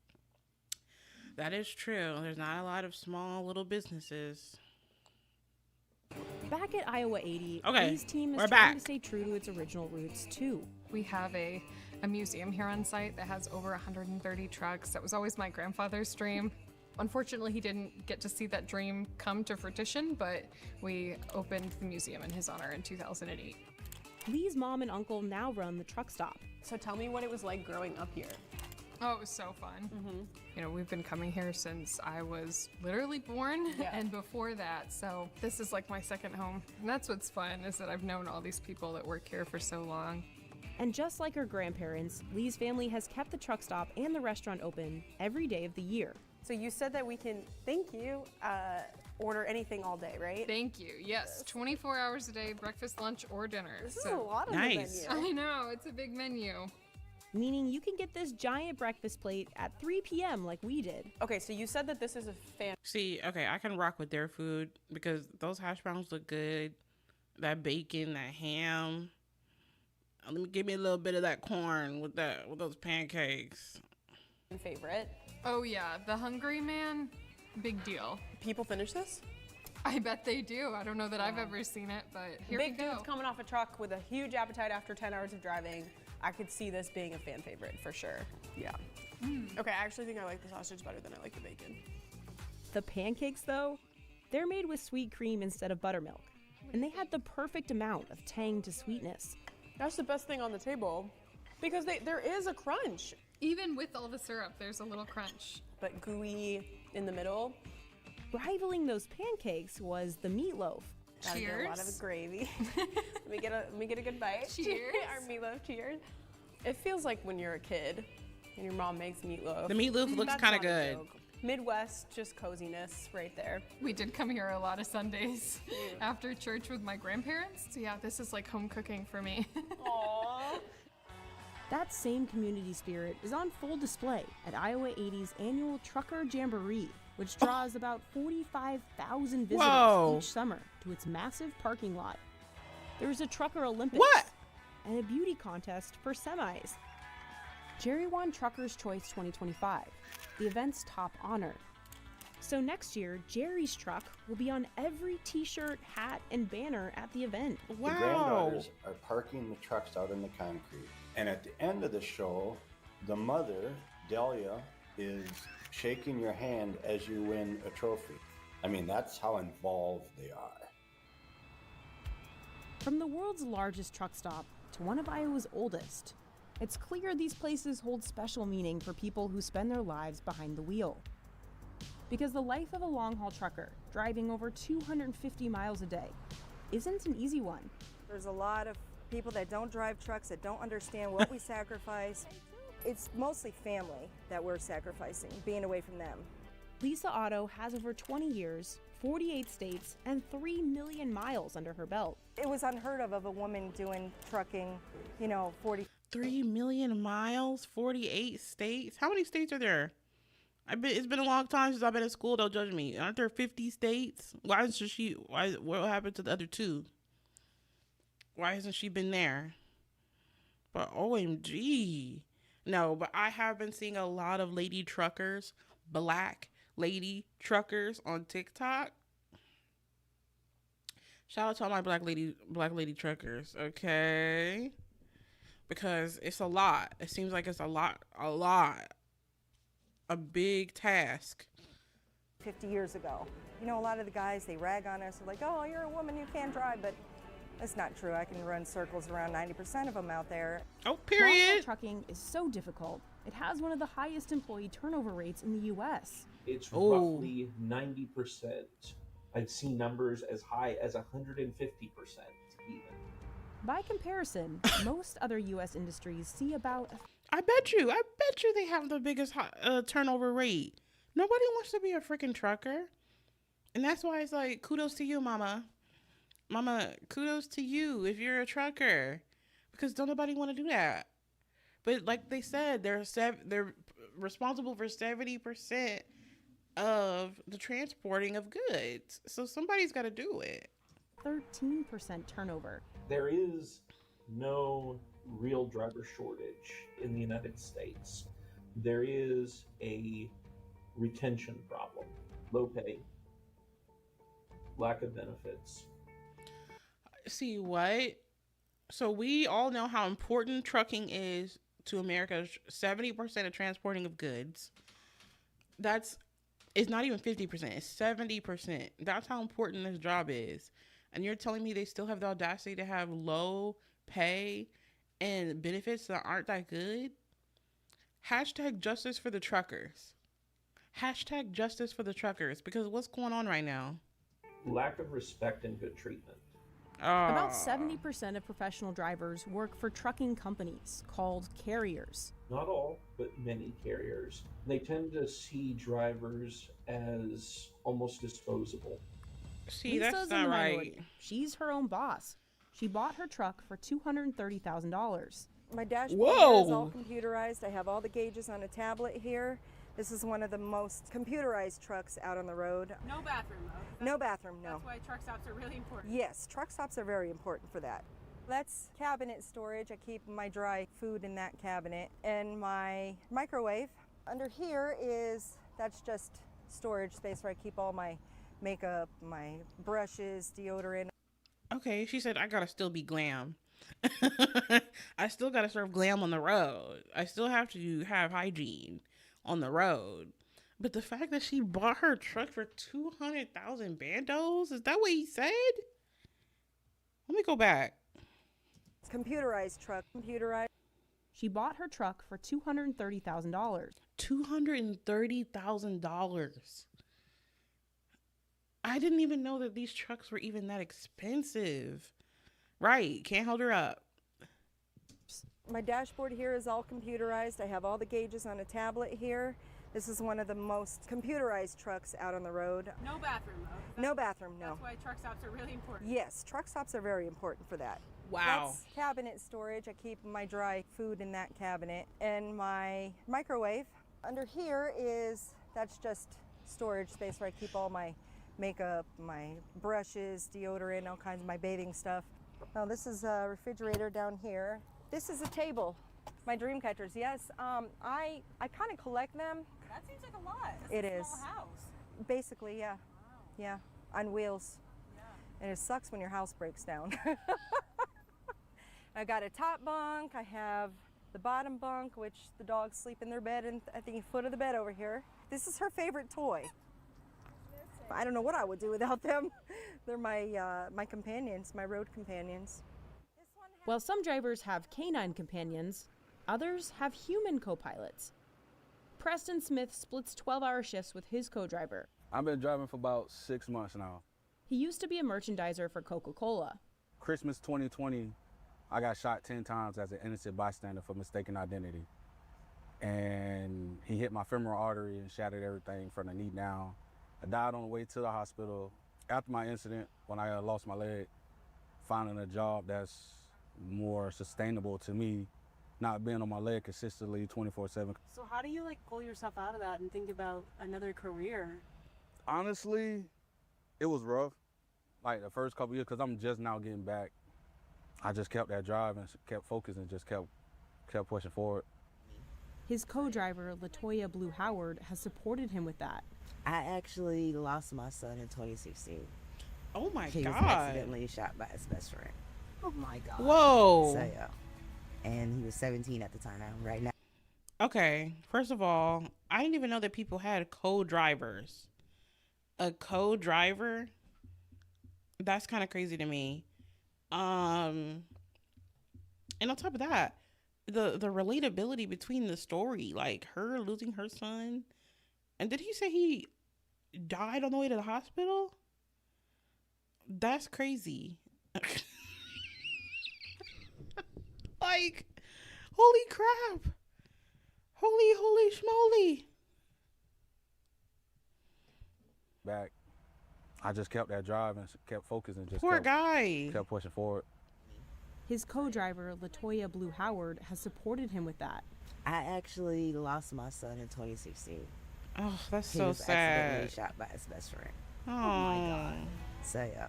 That is true. There's not a lot of small little businesses. Back at Iowa 80, Okay, Lee's team is we're trying back. to stay true to its original roots too. We have a museum here on site that has over 130 trucks. That was always my grandfather's dream. Unfortunately, he didn't get to see that dream come to fruition, but we opened the museum in his honor in 2008. Lee's mom and uncle now run the truck stop. So tell me what it was like growing up here. Oh, it was so fun. You know, we've been coming here since I was literally born and before that. So this is like my second home. And that's what's fun, is that I've known all these people that work here for so long. And just like her grandparents, Lee's family has kept the truck stop and the restaurant open every day of the year. So you said that we can, thank you, order anything all day, right? Thank you. Yes, 24 hours a day, breakfast, lunch, or dinner. This is a lot on the menu. I know, it's a big menu. Meaning you can get this giant breakfast plate at 3 p.m. like we did. Okay, so you said that this is a fan. See, okay, I can rock with their food because those hash browns look good. That bacon, that ham. Let me give me a little bit of that corn with those pancakes. Favorite? Oh yeah, the Hungry Man, big deal. People finish this? I bet they do. I don't know that I've ever seen it, but here Big we go. dude's coming off a truck with a huge appetite after 10 hours of driving. I could see this being a fan favorite for sure. Yeah. Okay, I actually think I like the sausage better than I like the bacon. The pancakes, though, they're made with sweet cream instead of buttermilk. And they had the perfect amount of tang to sweetness. That's the best thing on the table because there is a crunch. Even with all the syrup, there's a little crunch. But gooey in the middle. Rivaling those pancakes was the meatloaf. Gotta get a lot of gravy. let me get a good bite. Cheers. Our meatloaf cheers. It feels like when you're a kid and your mom makes meatloaf. The meatloaf looks That's kind of not a good. joke. Midwest, just coziness right there. We did come here a lot of Sundays after church with my grandparents. So yeah, this is like home cooking for me. Aww. That same community spirit is on full display at Iowa 80's annual Trucker Jamboree, which draws about 45,000 visitors Whoa. each summer to its massive parking lot. There's a Trucker Olympics and a beauty contest for semis. Jerry won Trucker's Choice 2025, the event's top honor. So next year, Jerry's truck will be on every t-shirt, hat, and banner at the event. The granddaughters are parking the trucks out in the concrete. And at the end of the show, the mother, Delia, is shaking your hand as you win a trophy. I mean, that's how involved they are. From the world's largest truck stop to one of Iowa's oldest, it's clear these places hold special meaning for people who spend their lives behind the wheel. Because the life of a long-haul trucker, driving over 250 miles a day, isn't an easy one. There's a lot of people that don't drive trucks, that don't understand what we sacrifice. It's mostly family that we're sacrificing, being away from them. Lisa Otto has over 20 years, 48 states, and 3 million miles under her belt. It was unheard of a woman doing trucking, 3 million miles, 48 states. How many states are there? It's been a long time since I've been at school. Don't judge me. Aren't there 50 states? What happened to the other 2? Why hasn't she been there? But OMG. No, but I have been seeing a lot of lady truckers, black lady truckers on TikTok. Shout out to all my black lady truckers, okay? Because it's a lot. It seems like it's a lot. A big task. 50 years ago. A lot of the guys, they rag on us. They're like, oh, you're a woman, you can't drive. But that's not true. I can run circles around 90% of them out there. Oh, period. Long-haul trucking is so difficult. It has one of the highest employee turnover rates in the U.S. It's roughly 90%. I've seen numbers as high as 150% even. By comparison, most other U.S. industries see about... I bet you they have the biggest turnover rate. Nobody wants to be a freaking trucker. And that's why it's like, kudos to you, mama. Mama, kudos to you if you're a trucker. Because don't nobody want to do that. But like they said, they're responsible for 70% of the transporting of goods. So somebody's got to do it. 13% turnover. There is no real driver shortage in the United States. There is a retention problem. Low pay, lack of benefits. See what? So we all know how important trucking is to America. 70% of transporting of goods. It's not even 50%. It's 70%. That's how important this job is. And you're telling me they still have the audacity to have low pay and benefits that aren't that good? Hashtag justice for the truckers. Hashtag justice for the truckers. Because what's going on right now? Lack of respect and good treatment. About 70% of professional drivers work for trucking companies called carriers. Not all, but many carriers. They tend to see drivers as almost disposable. See, Lisa's that's in not the right. minority. She's her own boss. She bought her truck for $230,000. My dashboard here is all computerized. I have all the gauges on a tablet here. This is one of the most computerized trucks out on the road. No bathroom, though. No bathroom, no. That's why truck stops are really important. Yes, truck stops are very important for that. That's cabinet storage. I keep my dry food in that cabinet. And my microwave. Under here that's just storage space where I keep all my makeup, my brushes, deodorant. Okay, she said, I gotta still be glam. I still gotta serve glam on the road. I still have to have hygiene on the road. But the fact that she bought her truck for 200,000 bandos, is that what he said? Let me go back. It's computerized truck, computerized. She bought her truck for $230,000. $230,000. I didn't even know that these trucks were even that expensive. Right, can't hold her up. My dashboard here is all computerized. I have all the gauges on a tablet here. This is one of the most computerized trucks out on the road. No bathroom, though. No bathroom, no. That's why truck stops are really important. Yes, truck stops are very important for that. Wow. That's cabinet storage. I keep my dry food in that cabinet. And my microwave. Under here that's just storage space where I keep all my makeup, my brushes, deodorant, all kinds of my bathing stuff. Oh, this is a refrigerator down here. This is a table. My dream catchers, yes. I kind of collect them. That seems like a lot. It That's a is. small house. Basically, yeah. Wow. Yeah, on wheels. Yeah. And it sucks when your house breaks down. I got a top bunk. I have the bottom bunk, which the dogs sleep in their bed and at the foot of the bed over here. This is her favorite toy. I don't know what I would do without them. They're my companions, my road companions. While some drivers have canine companions, others have human co-pilots. Preston Smith splits 12-hour shifts with his co-driver. I've been driving for about 6 months now. He used to be a merchandiser for Coca-Cola. Christmas 2020, I got shot 10 times as an innocent bystander for mistaken identity. And he hit my femoral artery and shattered everything from the knee down. I died on the way to the hospital. After my incident, when I lost my leg, finding a job that's more sustainable to me, not being on my leg consistently 24/7. So how do you pull yourself out of that and think about another career? Honestly, it was rough, like the first couple years, because I'm just now getting back. I just kept that drive and kept focusing and just kept pushing forward. His co-driver, Latoya Blue Howard, has supported him with that. I actually lost my son in 2016. Oh my He God. was accidentally shot by his best friend. Oh my God. Whoa. So, yeah. And he was 17 at the time. Right now. Okay, first of all, I didn't even know that people had co-drivers. A co-driver? That's kind of crazy to me. And on top of that, the relatability between the story, like her losing her son, and did he say he died on the way to the hospital? That's crazy. Like, holy crap. Holy schmoly. Back, I just kept that drive and kept focusing. Just Poor guy. Kept pushing forward. His co-driver, Latoya Blue Howard, has supported him with that. I actually lost my son in 2016. Oh, that's he so was sad. accidentally shot by his best friend. Oh my God. So, yeah.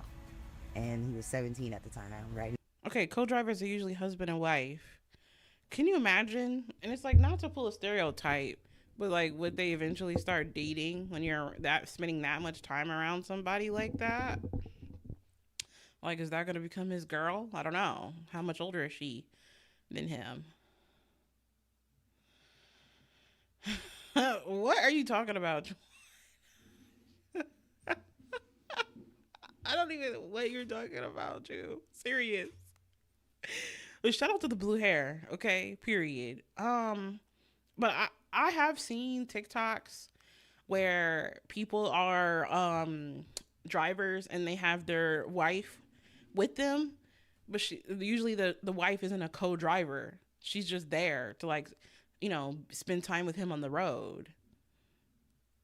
And he was 17 at the time. Right now. Okay, co-drivers are usually husband and wife. Can you imagine? And it's like, not to pull a stereotype, but like, would they eventually start dating when you're spending that much time around somebody like that? Like, is that going to become his girl? I don't know. How much older is she than him? What are you talking about? I don't even know what you're talking about, Drew. Serious. But shout out to the blue hair, okay? Period. But I have seen TikToks where people are drivers and they have their wife with them, but usually the wife isn't a co-driver. She's just there to spend time with him on the road.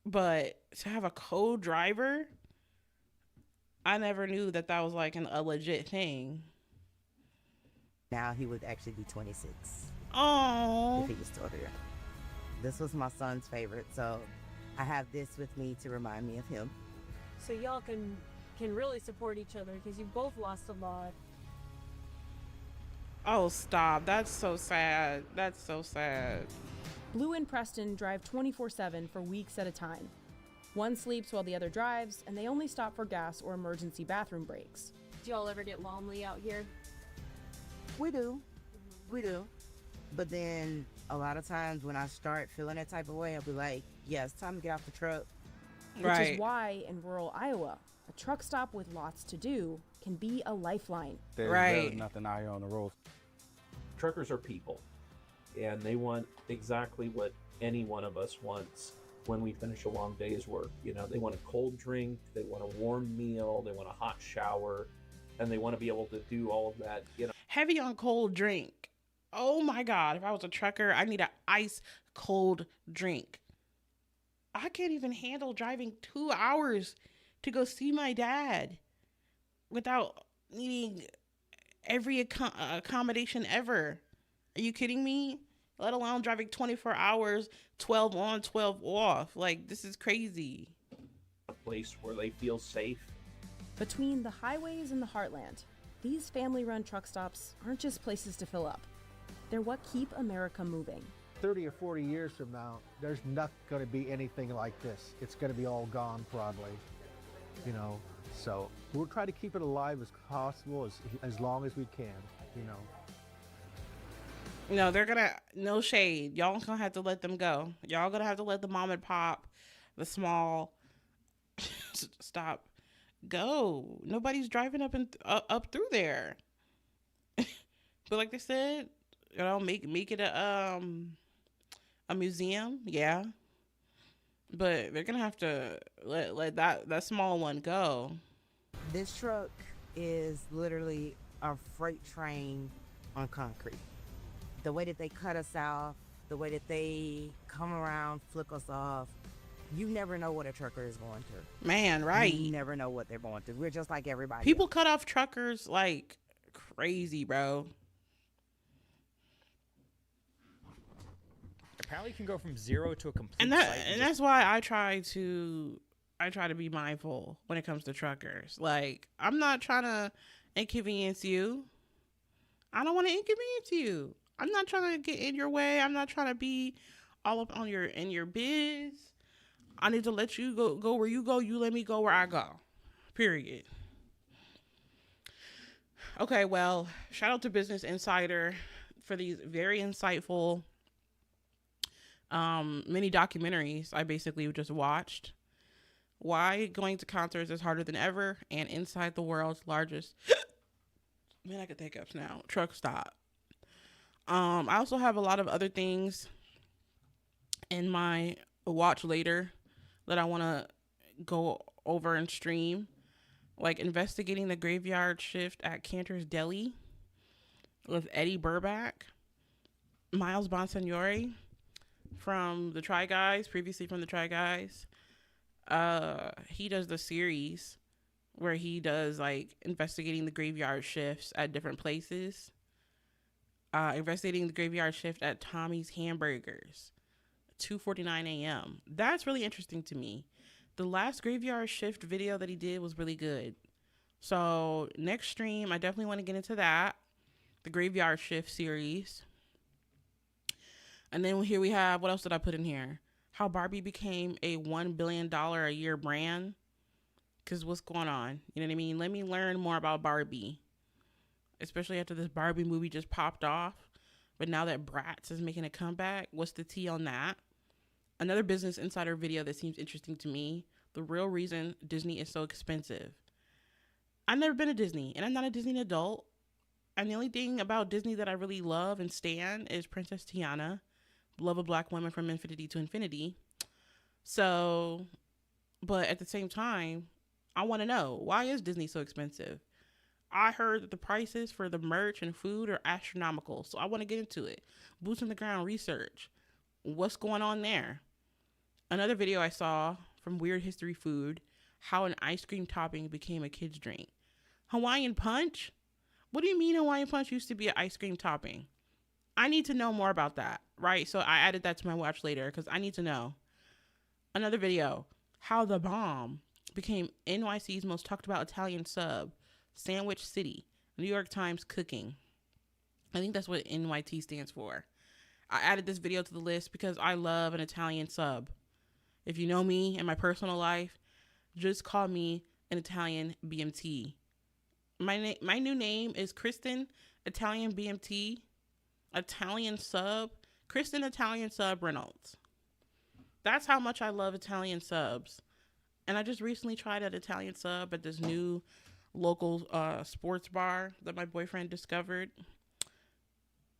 But to have a co-driver, I never knew that was like a legit thing. Now he would actually be 26. Oh. If he was still here. This was my son's favorite, so I have this with me to remind me of him. So y'all can really support each other because you both lost a lot. Oh, stop. That's so sad. That's so sad. Blue and Preston drive 24/7 for weeks at a time. One sleeps while the other drives, and they only stop for gas or emergency bathroom breaks. Do y'all ever get lonely out here? We do. We do. But then a lot of times when I start feeling that type of way, I'll be like, yeah, it's time to get off the truck. Which is why in rural Iowa, a truck stop with lots to do can be a lifeline. There's nothing out here on the road. Truckers are people, and they want exactly what any one of us wants when we finish a long day's work. They want a cold drink, they want a warm meal, they want a hot shower, and they want to be able to do all of that. Heavy on cold drink. Oh my God. If I was a trucker, I need an ice cold drink. I can't even handle driving 2 hours to go see my dad without needing every accommodation ever. Are you kidding me? Let alone driving 24 hours, 12 on, 12 off. Like, this is crazy. A place where they feel safe. Between the highways and the heartland, these family-run truck stops aren't just places to fill up. They're what keep America moving. 30 or 40 years from now, there's not going to be anything like this. It's going to be all gone probably, you know. So we'll try to keep it alive as possible, as long as we can, you know. No, they're gonna, no shade. Y'all gonna have to let them go. Y'all gonna have to let the mom and pop, the small stop go. Nobody's driving up and up through there. But like they said, you know, make it a museum, yeah. But they're gonna have to let that small one go. This truck is literally a freight train on concrete. The way that they cut us off, the way that they come around, flick us off, you never know what a trucker is going through. Man, right. You never know what they're going through. We're just like everybody People else. cut off truckers like crazy, bro. Apparently you can go from 0 to a complete And site that's why I try to be mindful when it comes to truckers. Like, I'm not trying to inconvenience you. I don't want to inconvenience you. I'm not trying to get in your way. I'm not trying to be all up on in your biz. I need to let you go where you go. You let me go where I go. Period. Okay, well, shout out to Business Insider for these very insightful mini documentaries I basically just watched. Why going to concerts is harder than ever, and inside the world's largest man, I could take ups now, truck stop. I also have a lot of other things in my watch later that I want to go over and stream, like investigating the graveyard shift at Cantor's Deli with Eddie Burback, Miles Bonsignore from the Try Guys, previously from the Try Guys. He does the series where he does like investigating the graveyard shifts at different places. Investigating the graveyard shift at Tommy's Hamburgers, 2:49 a.m. That's really interesting to me. The last graveyard shift video that he did was really good. So next stream, I definitely want to get into that, the graveyard shift series. And then here we have, what else did I put in here? How Barbie became a $1 billion a year brand. Because what's going on? You know what I mean? Let me learn more about Barbie. Especially after this Barbie movie just popped off. But now that Bratz is making a comeback, what's the tea on that? Another Business Insider video that seems interesting to me. The real reason Disney is so expensive. I've never been to Disney, and I'm not a Disney adult. And the only thing about Disney that I really love and stan is Princess Tiana. Love a black woman from infinity to infinity. So, but at the same time, I want to know, why is Disney so expensive? I heard that the prices for the merch and food are astronomical, so I want to get into it. Boots on the ground research. What's going on there? Another video I saw from Weird History Food, how an ice cream topping became a kid's drink. Hawaiian Punch? What do you mean Hawaiian Punch used to be an ice cream topping? I need to know more about that, right? So I added that to my watch later because I need to know. Another video, how the bomb became NYC's most talked about Italian sub, Sandwich City, New York Times cooking. I think that's what NYT stands for. I added this video to the list because I love an Italian sub. If you know me and my personal life, just call me an Italian BMT. My new name is Kristen Italian BMT, Italian sub, Kristen Italian sub Reynolds. That's how much I love Italian subs. And I just recently tried an Italian sub at this new local sports bar that my boyfriend discovered.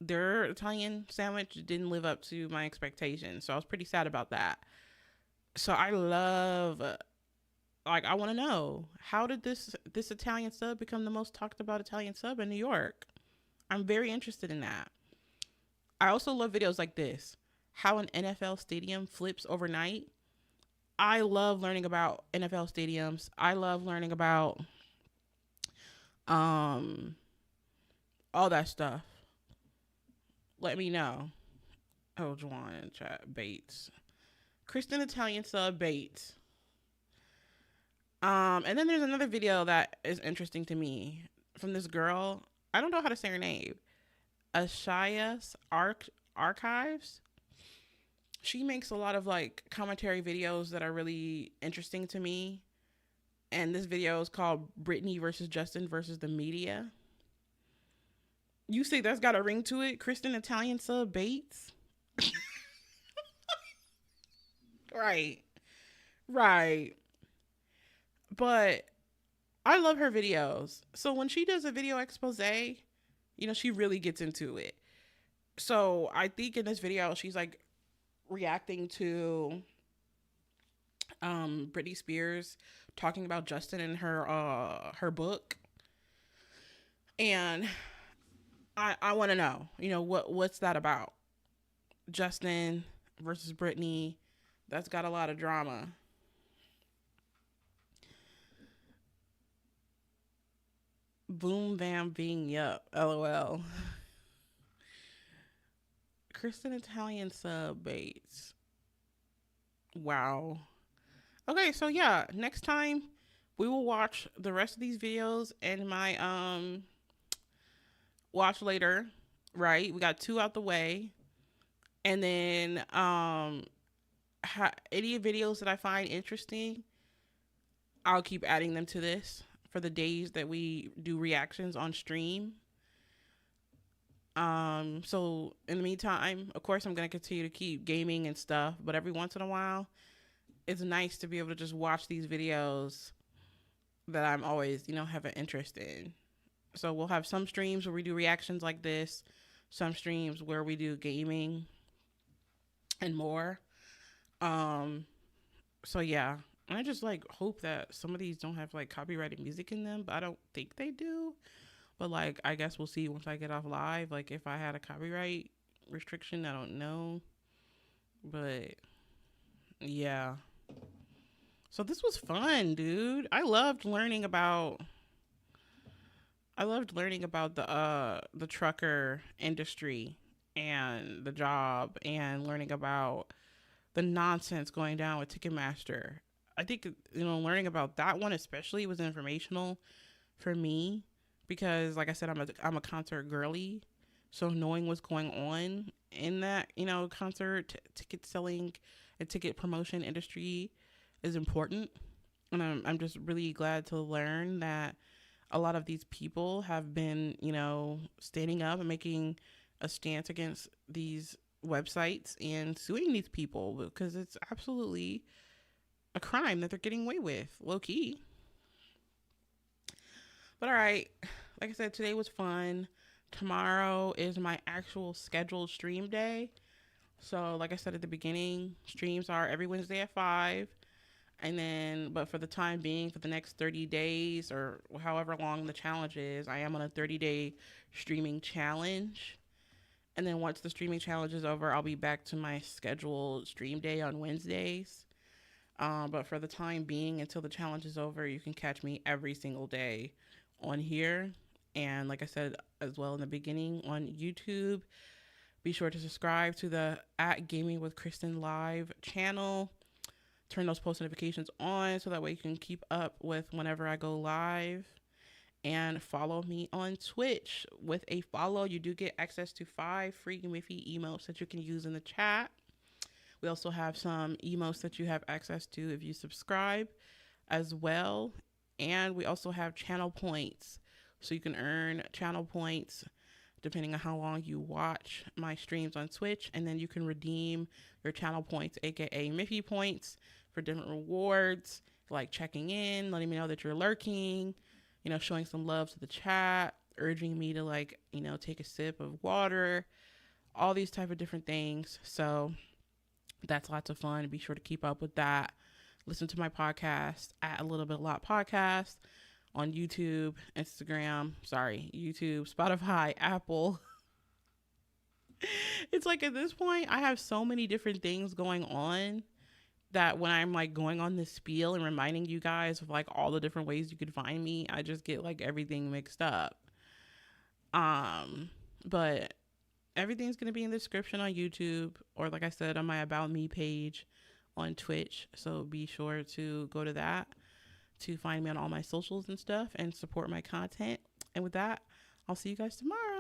Their Italian sandwich didn't live up to my expectations, so I was pretty sad about that. So I love, like, I want to know, how did this Italian sub become the most talked about Italian sub in New York? I'm very interested in that. I also love videos like this, how an NFL stadium flips overnight. I love learning about NFL stadiums. I love learning about um all that stuff. Let me know. Oh, Juwan in chat. Bates. Kristen Italian sub Bates. And then there's another video that is interesting to me from this girl. I don't know how to say her name. Ashaya's Archives. She makes a lot of like commentary videos that are really interesting to me. And this video is called Brittany versus Justin versus the media. You say that's got a ring to it? Kristen Italian sub Bates? Right. Right. But I love her videos. So when she does a video expose, she really gets into it. So I think in this video, she's like reacting to Britney Spears talking about Justin in her book. And I want to know, what's that about? Justin versus Britney. That's got a lot of drama. Boom, bam, bing, yup. LOL. Kristen Italian sub Bates. Wow. Okay, so yeah, next time we will watch the rest of these videos in my watch later, right? We got 2 out the way. And then any videos that I find interesting, I'll keep adding them to this for the days that we do reactions on stream. So in the meantime, of course, I'm going to continue to keep gaming and stuff, but every once in a while, it's nice to be able to just watch these videos that I'm always, have an interest in. So we'll have some streams where we do reactions like this, some streams where we do gaming and more. So yeah, I just like hope that some of these don't have like copyrighted music in them, but I don't think they do. But like, I guess we'll see once I get off live. Like if I had a copyright restriction, I don't know. But yeah. So this was fun, dude. I loved learning about the trucker industry and the job, and learning about the nonsense going down with Ticketmaster. I think, learning about that one especially was informational for me because, like I said, I'm a concert girly. So knowing what's going on in that, concert ticket selling and ticket promotion industry is important. And I'm just really glad to learn that a lot of these people have been, standing up and making a stance against these websites and suing these people because it's absolutely a crime that they're getting away with, low key. But all right, like I said, today was fun. Tomorrow is my actual scheduled stream day. So like I said at the beginning, streams are every Wednesday at 5. And then, but for the time being, for the next 30 days or however long the challenge is, I am on a 30-day streaming challenge. And then once the streaming challenge is over, I'll be back to my scheduled stream day on Wednesdays. But for the time being, until the challenge is over, you can catch me every single day on here. And like I said as well in the beginning, on YouTube. Be sure to subscribe to the @GamingWithKristen live channel. Turn those post notifications on so that way you can keep up with whenever I go live. And follow me on Twitch. With a follow, you do get access to 5 free Miffy emotes that you can use in the chat. We also have some emotes that you have access to if you subscribe as well. And we also have channel points. So you can earn channel points depending on how long you watch my streams on Twitch. And then you can redeem your channel points, aka Miffy points, for different rewards, like checking in, letting me know that you're lurking, showing some love to the chat, urging me to take a sip of water, all these type of different things. So that's lots of fun. Be sure to keep up with that. Listen to my podcast at A Little Bit A Lot Podcast on YouTube, YouTube, Spotify, Apple. It's like at this point, I have so many different things going on that when I'm like going on this spiel and reminding you guys of like all the different ways you could find me, I just get like everything mixed up. But everything's going to be in the description on YouTube, or like I said, on my About Me page on Twitch. So be sure to go to that to find me on all my socials and stuff and support my content. And with that, I'll see you guys tomorrow.